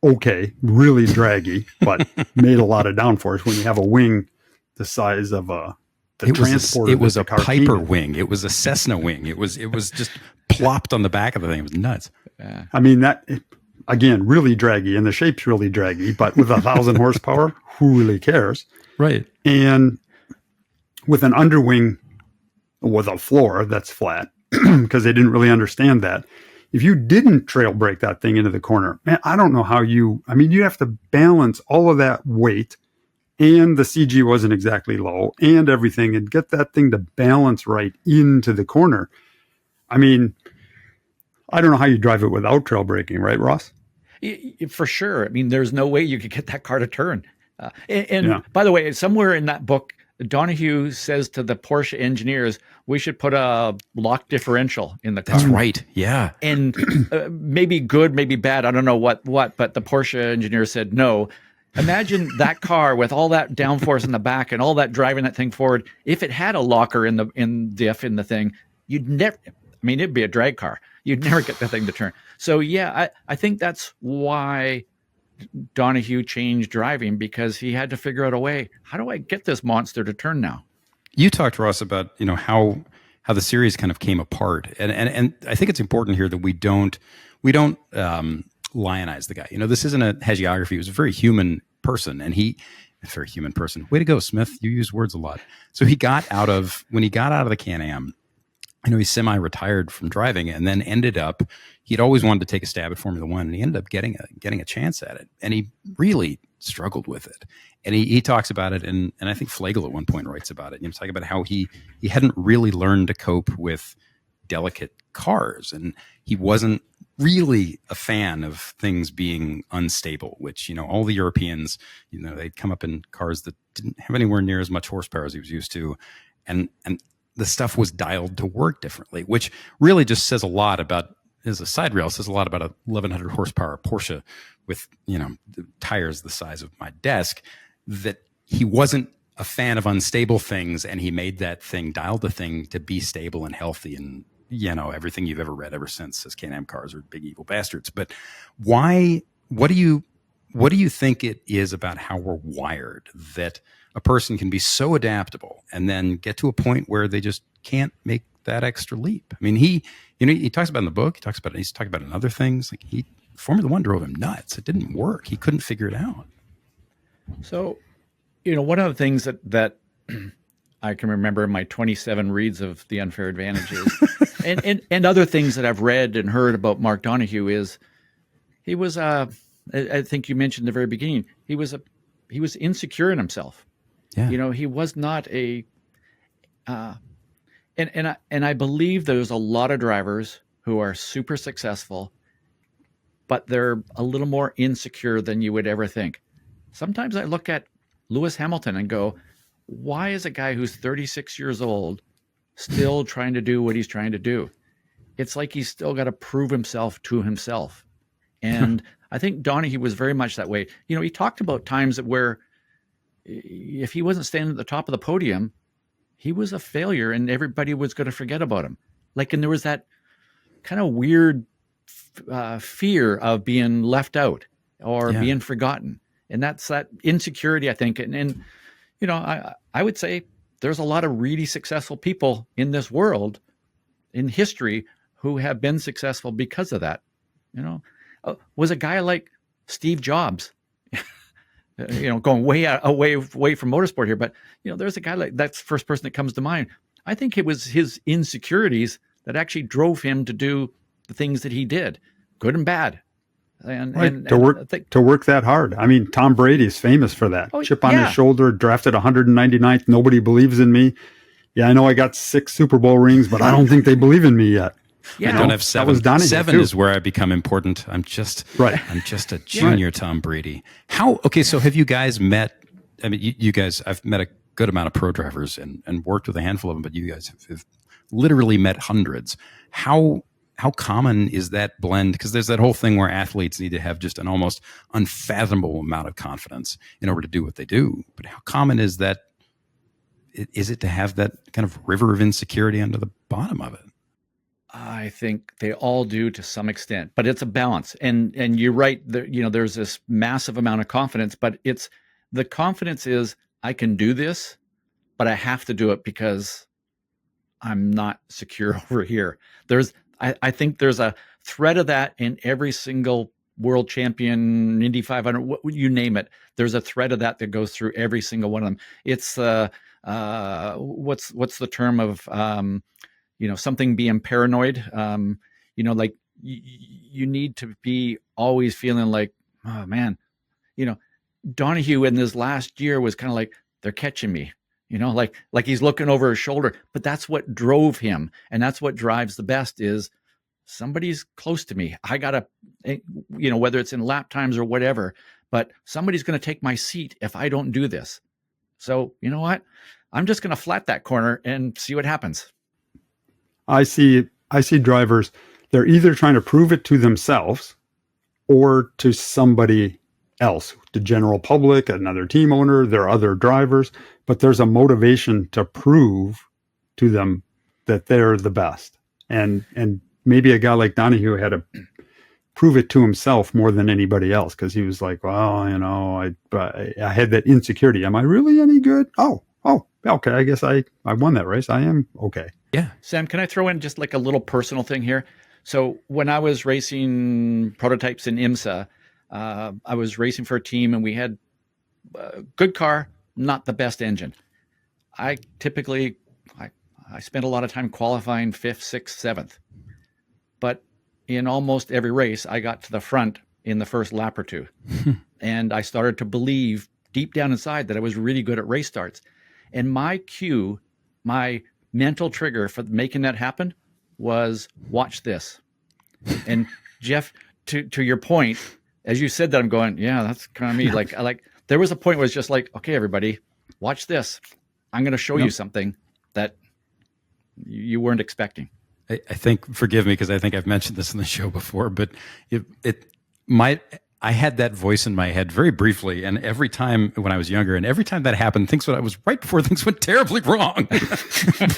okay, really draggy, but made a lot of downforce when you have a wing the size of the transporter. It was a Piper wing. It was a Cessna wing. It was just plopped on the back of the thing. It was nuts. I mean, that, again, really draggy, and the shape's really draggy, but with 1,000 horsepower, who really cares? Right. And with an underwing with a floor that's flat, because they didn't really understand that. If you didn't trail brake that thing into the corner, man, I don't know how you have to balance all of that weight, and the CG wasn't exactly low and everything, and get that thing to balance right into the corner. I mean, I don't know how you drive it without trail braking, right, Ross? For sure. I mean, there's no way you could get that car to turn. By the way, somewhere in that book, Donohue says to the Porsche engineers, we should put a lock differential in the car. That's right. Yeah. And maybe good, maybe bad. I don't know what, but the Porsche engineer said no. Imagine that car with all that downforce in the back and all that driving that thing forward. If it had a locker in the thing, you'd never, it'd be a drag car. You'd never get the thing to turn. So yeah, I think that's why Donohue changed driving, because he had to figure out a way. How do I get this monster to turn now? You talked, Ross, about how the series kind of came apart, and I think it's important here that we don't lionize the guy. This isn't a hagiography. He was a very human person, and a very human person. Way to go, Smith. You use words a lot. So when he got out of the Can-Am, he's semi-retired from driving, and then he'd always wanted to take a stab at Formula One, and he ended up getting a chance at it. And he really struggled with it. And he talks about it, and I think Flegl at one point writes about it. He's talking about how he hadn't really learned to cope with delicate cars, and he wasn't really a fan of things being unstable, which, all the Europeans, they'd come up in cars that didn't have anywhere near as much horsepower as he was used to. And the stuff was dialed to work differently, which really just says a lot about, as a side rail, says a lot about a 1100 horsepower Porsche with, tires the size of my desk, that he wasn't a fan of unstable things, and he made that thing, dialed the thing to be stable and healthy, and everything you've ever read ever since says Can-Am cars are big evil bastards. But why? What do you think it is about how we're wired that a person can be so adaptable and then get to a point where they just can't make that extra leap? I mean, he talks about in the book, he's talking about in other things. Like, Formula One drove him nuts. It didn't work. He couldn't figure it out. So, one of the things that I can remember in my 27 reads of The Unfair Advantages and other things that I've read and heard about Mark Donohue is he was, I think you mentioned in the very beginning, he was insecure in himself. Yeah. He was not and I believe there's a lot of drivers who are super successful, but they're a little more insecure than you would ever think. Sometimes I look at Lewis Hamilton and go, why is a guy who's 36 years old still trying to do what he's trying to do? It's like he's still got to prove himself to himself. And I think Donahue was very much that way. He talked about times where if he wasn't standing at the top of the podium, he was a failure and everybody was going to forget about him. And there was that kind of weird fear of being left out or being forgotten. And that's that insecurity, I think. And I would say there's a lot of really successful people in this world, in history, who have been successful because of that. Was a guy like Steve Jobs, going away from motorsport here, but there's a guy like that's the first person that comes to mind. I think it was his insecurities that actually drove him to do the things that he did, good and bad. To work that hard. I mean, Tom Brady is famous for that. Chip on his shoulder, drafted 199th. Nobody believes in me. Yeah, I know I got 6 Super Bowl rings, but I don't think they believe in me yet. Yeah, I don't have 7. That was Donahue 7 too. Is where I become important. I'm just a junior Tom Brady. So have you guys met? I mean, you guys, I've met a good amount of pro drivers and worked with a handful of them, but you guys have literally met hundreds. How common is that blend? Because there's that whole thing where athletes need to have just an almost unfathomable amount of confidence in order to do what they do. But how common is that? Is it to have that kind of river of insecurity under the bottom of it? I think they all do to some extent, but it's a balance. And you're right. There's this massive amount of confidence, but the confidence is I can do this, but I have to do it because I'm not secure over here. I think there's a thread of that in every single world champion, Indy 500, you name it. There's a thread of that goes through every single one of them. It's what's the term of something being paranoid. Like you need to be always feeling like, oh man, Donahue in this last year was kind of like, they're catching me. Like he's looking over his shoulder, but that's what drove him. And that's what drives the best is somebody's close to me. I gotta, whether it's in lap times or whatever, but somebody's going to take my seat if I don't do this. So you know what? I'm just going to flat that corner and see what happens. I see drivers. They're either trying to prove it to themselves or to somebody else, the general public, another team owner, their other drivers, but there's a motivation to prove to them that they're the best. And maybe a guy like Donahue had to prove it to himself more than anybody else, because he was like, well, I had that insecurity. Am I really any good? Oh, okay. I guess I won that race. I am okay. Yeah. Sam, can I throw in just like a little personal thing here? So when I was racing prototypes in IMSA, I was racing for a team and we had a good car, not the best engine. I spent a lot of time qualifying 5th, 6th, 7th. But in almost every race, I got to the front in the first lap or two. And I started to believe deep down inside that I was really good at race starts. And my cue, my mental trigger for making that happen was watch this. And Jeff, to your point, as you said that, I'm going, yeah, that's kind of me. Like there was a point where it's just like, okay, everybody, watch this. I'm going to show you something that you weren't expecting. I think, forgive me, because I think I've mentioned this in the show before, but I had that voice in my head very briefly, and every time when I was younger, and every time that happened, I was right before things went terribly wrong.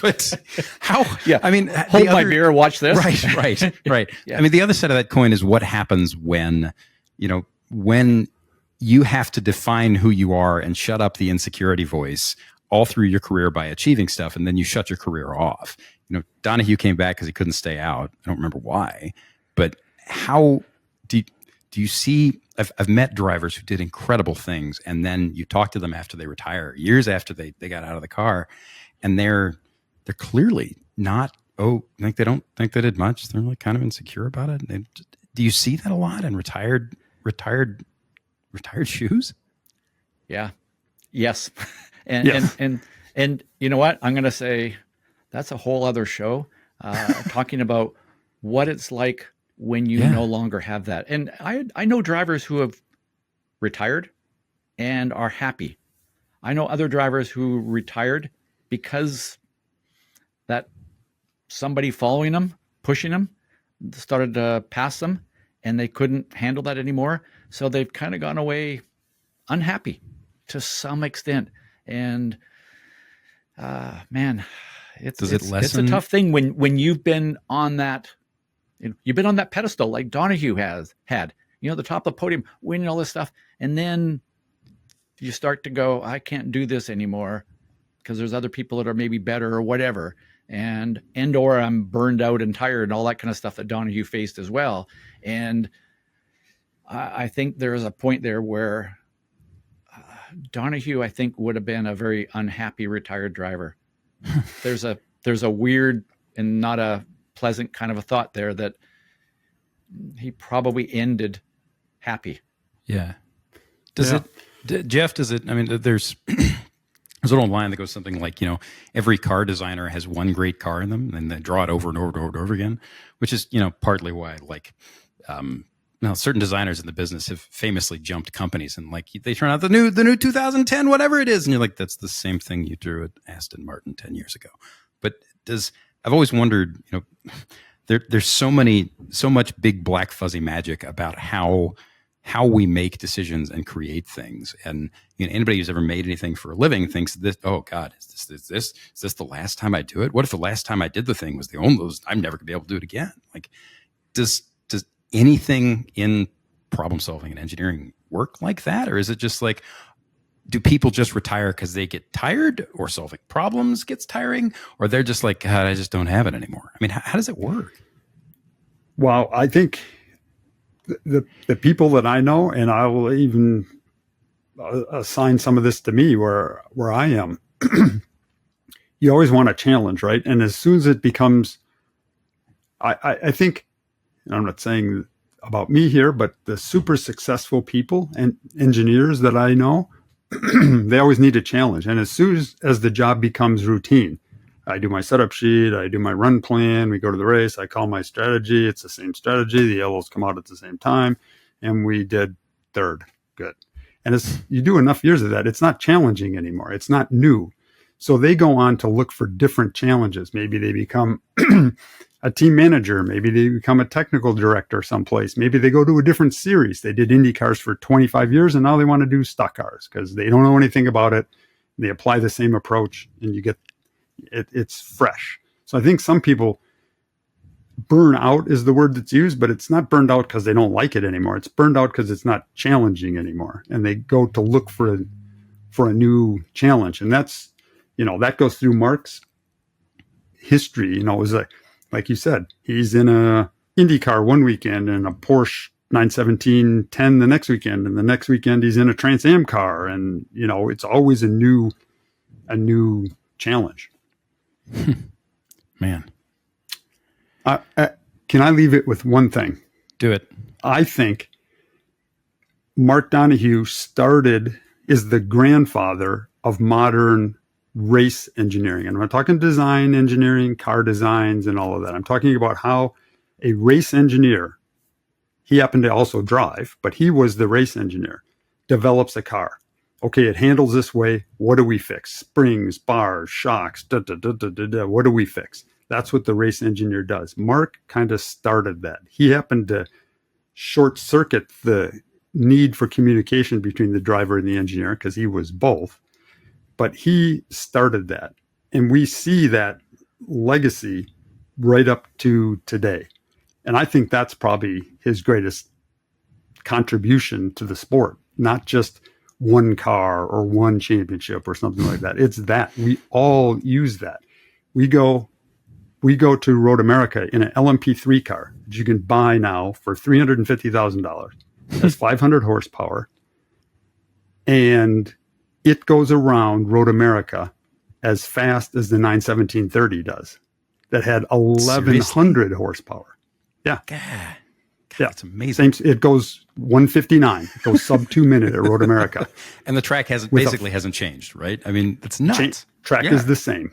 But how? Yeah, I mean, hold my beer, watch this. Right. Yeah. I mean, the other side of that coin is what happens when you have to define who you are and shut up the insecurity voice all through your career by achieving stuff, and then you shut your career off. Donahue came back because he couldn't stay out. I don't remember why, but how do you see? I've met drivers who did incredible things, and then you talk to them after they retire, years after they got out of the car, and they're clearly not. Like they don't think they did much. They're like kind of insecure about it. Do you see that a lot in retired shoes? Yeah. Yes. And Yes. and you know what? I'm going to say that's a whole other show, talking about what it's like when you no longer have that. And I know drivers who have retired and are happy. I know other drivers who retired because that somebody following them, pushing them, started to pass them, and they couldn't handle that anymore. So they've kind of gone away unhappy to some extent. And man, it's a tough thing when you've been on that, you've been on that pedestal like Donohue has had, the top of the podium, winning all this stuff, and then you start to go, I can't do this anymore because there's other people that are maybe better or whatever, and or I'm burned out and tired and all that kind of stuff that Donohue faced as well. And I think there is a point there where Donohue, I think, would have been a very unhappy retired driver. There's a weird and not a pleasant kind of a thought there that he probably ended happy. Yeah. Jeff, does it, I mean, there's a little line that goes something like, every car designer has one great car in them, and they draw it over and over and over and over again, which is, partly why, certain designers in the business have famously jumped companies, and they turn out the new 2010, whatever it is. And you're like, that's the same thing you drew at Aston Martin 10 years ago. But I've always wondered, there's so much big black fuzzy magic about how we make decisions and create things. And anybody who's ever made anything for a living thinks this, oh God, is this the last time I do it? What if the last time I did the thing was the only, I'm never gonna be able to do it again? Like, does anything in problem solving and engineering work like that? Or is it just like, do people just retire because they get tired, or solving problems gets tiring, or they're just like, God, I just don't have it anymore? I mean, how does it work? Well, I think the people that I know, and I will even assign some of this to me where I am, you always want a challenge, right? And as soon as it becomes, I think, and I'm not saying about me here, but the super successful people and engineers that I know, they always need a challenge. And as soon as the job becomes routine, I do my setup sheet, I do my run plan, we go to the race, I call my strategy, it's the same strategy, the yellows come out at the same time, and we did third. Good. And you do enough years of that, it's not challenging anymore. It's not new. So they go on to look for different challenges. Maybe they become a team manager. Maybe they become a technical director someplace. Maybe they go to a different series. They did Indy cars for 25 years, and now they want to do stock cars because they don't know anything about it. They apply the same approach, and you get it's fresh. So I think some people, burn out is the word that's used, but it's not burned out because they don't like it anymore. It's burned out because it's not challenging anymore, and they go to look for a new challenge. And that's, that goes through Mark's history. It was like you said, he's in a Indy car one weekend and a Porsche 917-10 the next weekend, and the next weekend he's in a Trans Am car, and it's always a new challenge. Man, can I leave it with one thing? Do it. I think Mark Donohue is the grandfather of modern race engineering. And I'm not talking design engineering, car designs, and all of that. I'm talking about how a race engineer he happened to also drive, but he was the race engineer, develops a car. Okay, it handles this way. What do we fix? Springs, bars, shocks, what do we fix? That's what the race engineer does. Mark kind of started that. He happened to short circuit the need for communication between the driver and the engineer because he was both. But he started that. And we see that legacy right up to today. And I think that's probably his greatest contribution to the sport, not just one car or one championship or something like that. It's that we all use that. We go to Road America in an LMP3 car that you can buy now for $350,000. That's 500 horsepower. And it goes around Road America as fast as the 91730 does. That had 1,100 horsepower. Yeah. God, yeah. That's amazing. It goes 159. It goes sub 2 minute at Road America. And the track hasn't changed, right? I mean, it's nuts. Track is the same.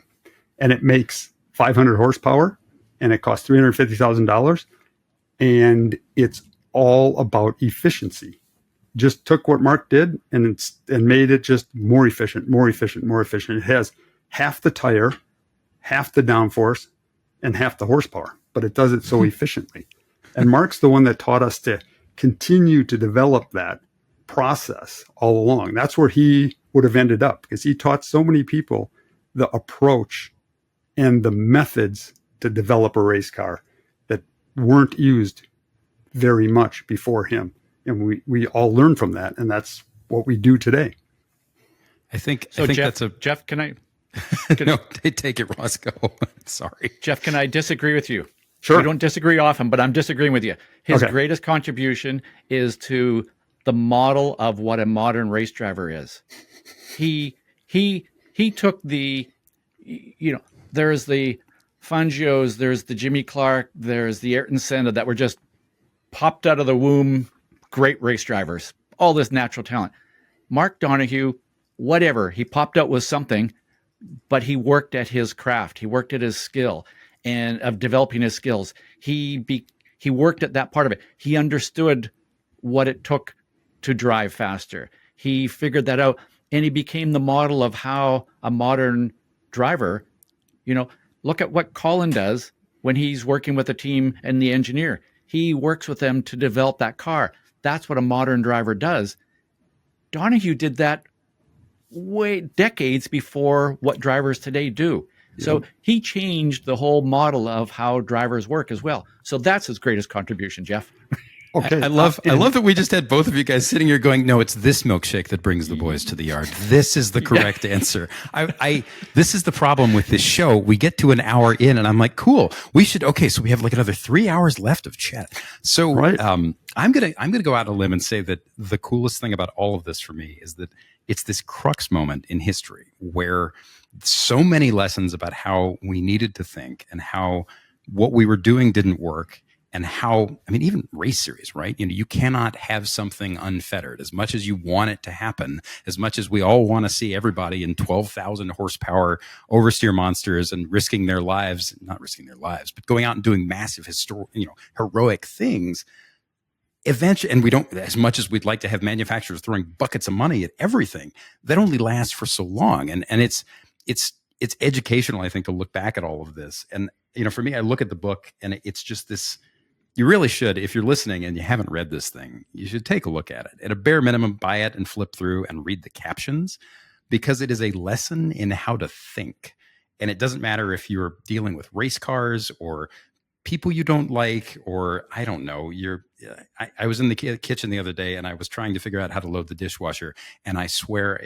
And it makes 500 horsepower and it costs $350,000. And it's all about efficiency. Just took what Mark did and made it just more efficient. It has half the tire, half the downforce, and half the horsepower, but it does it so efficiently. And Mark's the one that taught us to continue to develop that process all along. That's where he would have ended up because he taught so many people the approach and the methods to develop a race car that weren't used very much before him. And we all learn from that. And that's what we do today. I think Jeff, that's a... Jeff, can I... No, take it, Roscoe. Sorry. Jeff, can I disagree with you? Sure. We don't disagree often, but I'm disagreeing with you. His Okay. greatest contribution is to the model of what a modern race driver is. He took the, there's the Fangios, there's the Jimmy Clark, there's the Ayrton Senna that were just popped out of the womb, great race drivers, all this natural talent. Mark Donohue, whatever, he popped out with something, but he worked at his craft. He worked at his skill and of developing his skills. He worked at that part of it. He understood what it took to drive faster. He figured that out, and he became the model of how a modern driver, look at what Colin does when he's working with a team and the engineer. He works with them to develop that car. That's what a modern driver does. Donohue did that decades before what drivers today do. So he changed the whole model of how drivers work as well. So that's his greatest contribution, Jeff. Okay. I love that we just had both of you guys sitting here going, no, it's this milkshake that brings the boys to the yard. This is the correct answer. This is the problem with this show. We get to an hour in and I'm like, cool, so we have like another 3 hours left of chat. So right. I'm going to go out on a limb and say that the coolest thing about all of this for me is that it's this crux moment in history where so many lessons about how we needed to think and how what we were doing didn't work. And even race series, right? You cannot have something unfettered. As much as you want it to happen, as much as we all want to see everybody in 12,000 horsepower oversteer monsters and not risking their lives, but going out and doing massive heroic things. Eventually, and we don't, as much as we'd like to have manufacturers throwing buckets of money at everything, that only lasts for so long. And it's educational, I think, to look back at all of this. And, for me, I look at the book and it's just this. You really should, if you're listening and you haven't read this thing, you should take a look at it. At a bare minimum, buy it and flip through and read the captions because it is a lesson in how to think. And it doesn't matter if you're dealing with race cars or people you don't like, or I don't know, I was in the kitchen the other day and I was trying to figure out how to load the dishwasher. And I swear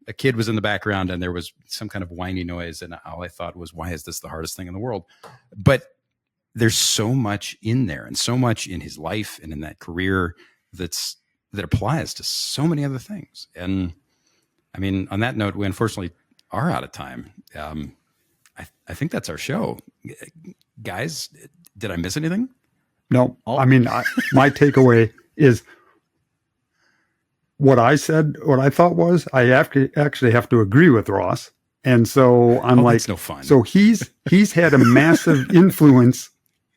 a kid was in the background and there was some kind of whiny noise. And all I thought was, why is this the hardest thing in the world? But there's so much in there and so much in his life and in that career that applies to so many other things. And on that note, we unfortunately are out of time. I think that's our show. Guys, did I miss anything? No. My takeaway is what I said, what I thought was, I actually have to agree with Ross. And so I'm that's no fun. So he's had a massive influence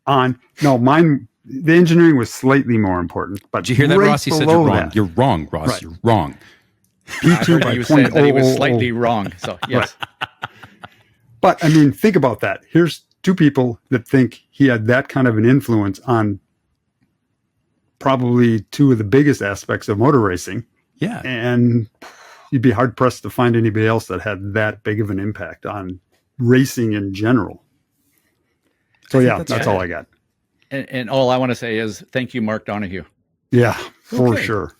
on, no, mine the engineering was slightly more important. But Did you hear that, right Ross? He said you're below wrong. that, You're wrong, Ross. Right. You're wrong. I heard by you said that he was 0.000. slightly wrong. So yes, But I mean, think about that. Here's two people that think he had that kind of an influence on probably two of the biggest aspects of motor racing. Yeah. And you'd be hard pressed to find anybody else that had that big of an impact on racing in general. So yeah, that's all I got. and all I want to say is thank you, Mark Donahue. Yeah, for Okay. sure.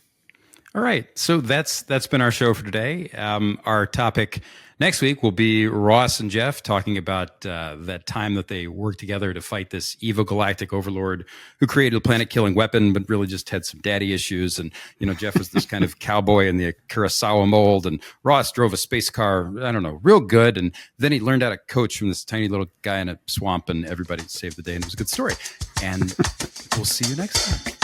All right. So that's been our show for today. Our topic next week will be Ross and Jeff talking about that time that they worked together to fight this evil galactic overlord who created a planet-killing weapon, but really just had some daddy issues. And, Jeff was this kind of cowboy in the Kurosawa mold, and Ross drove a space car, I don't know, real good. And then he learned how to coach from this tiny little guy in a swamp, and everybody saved the day. And it was a good story. And we'll see you next time.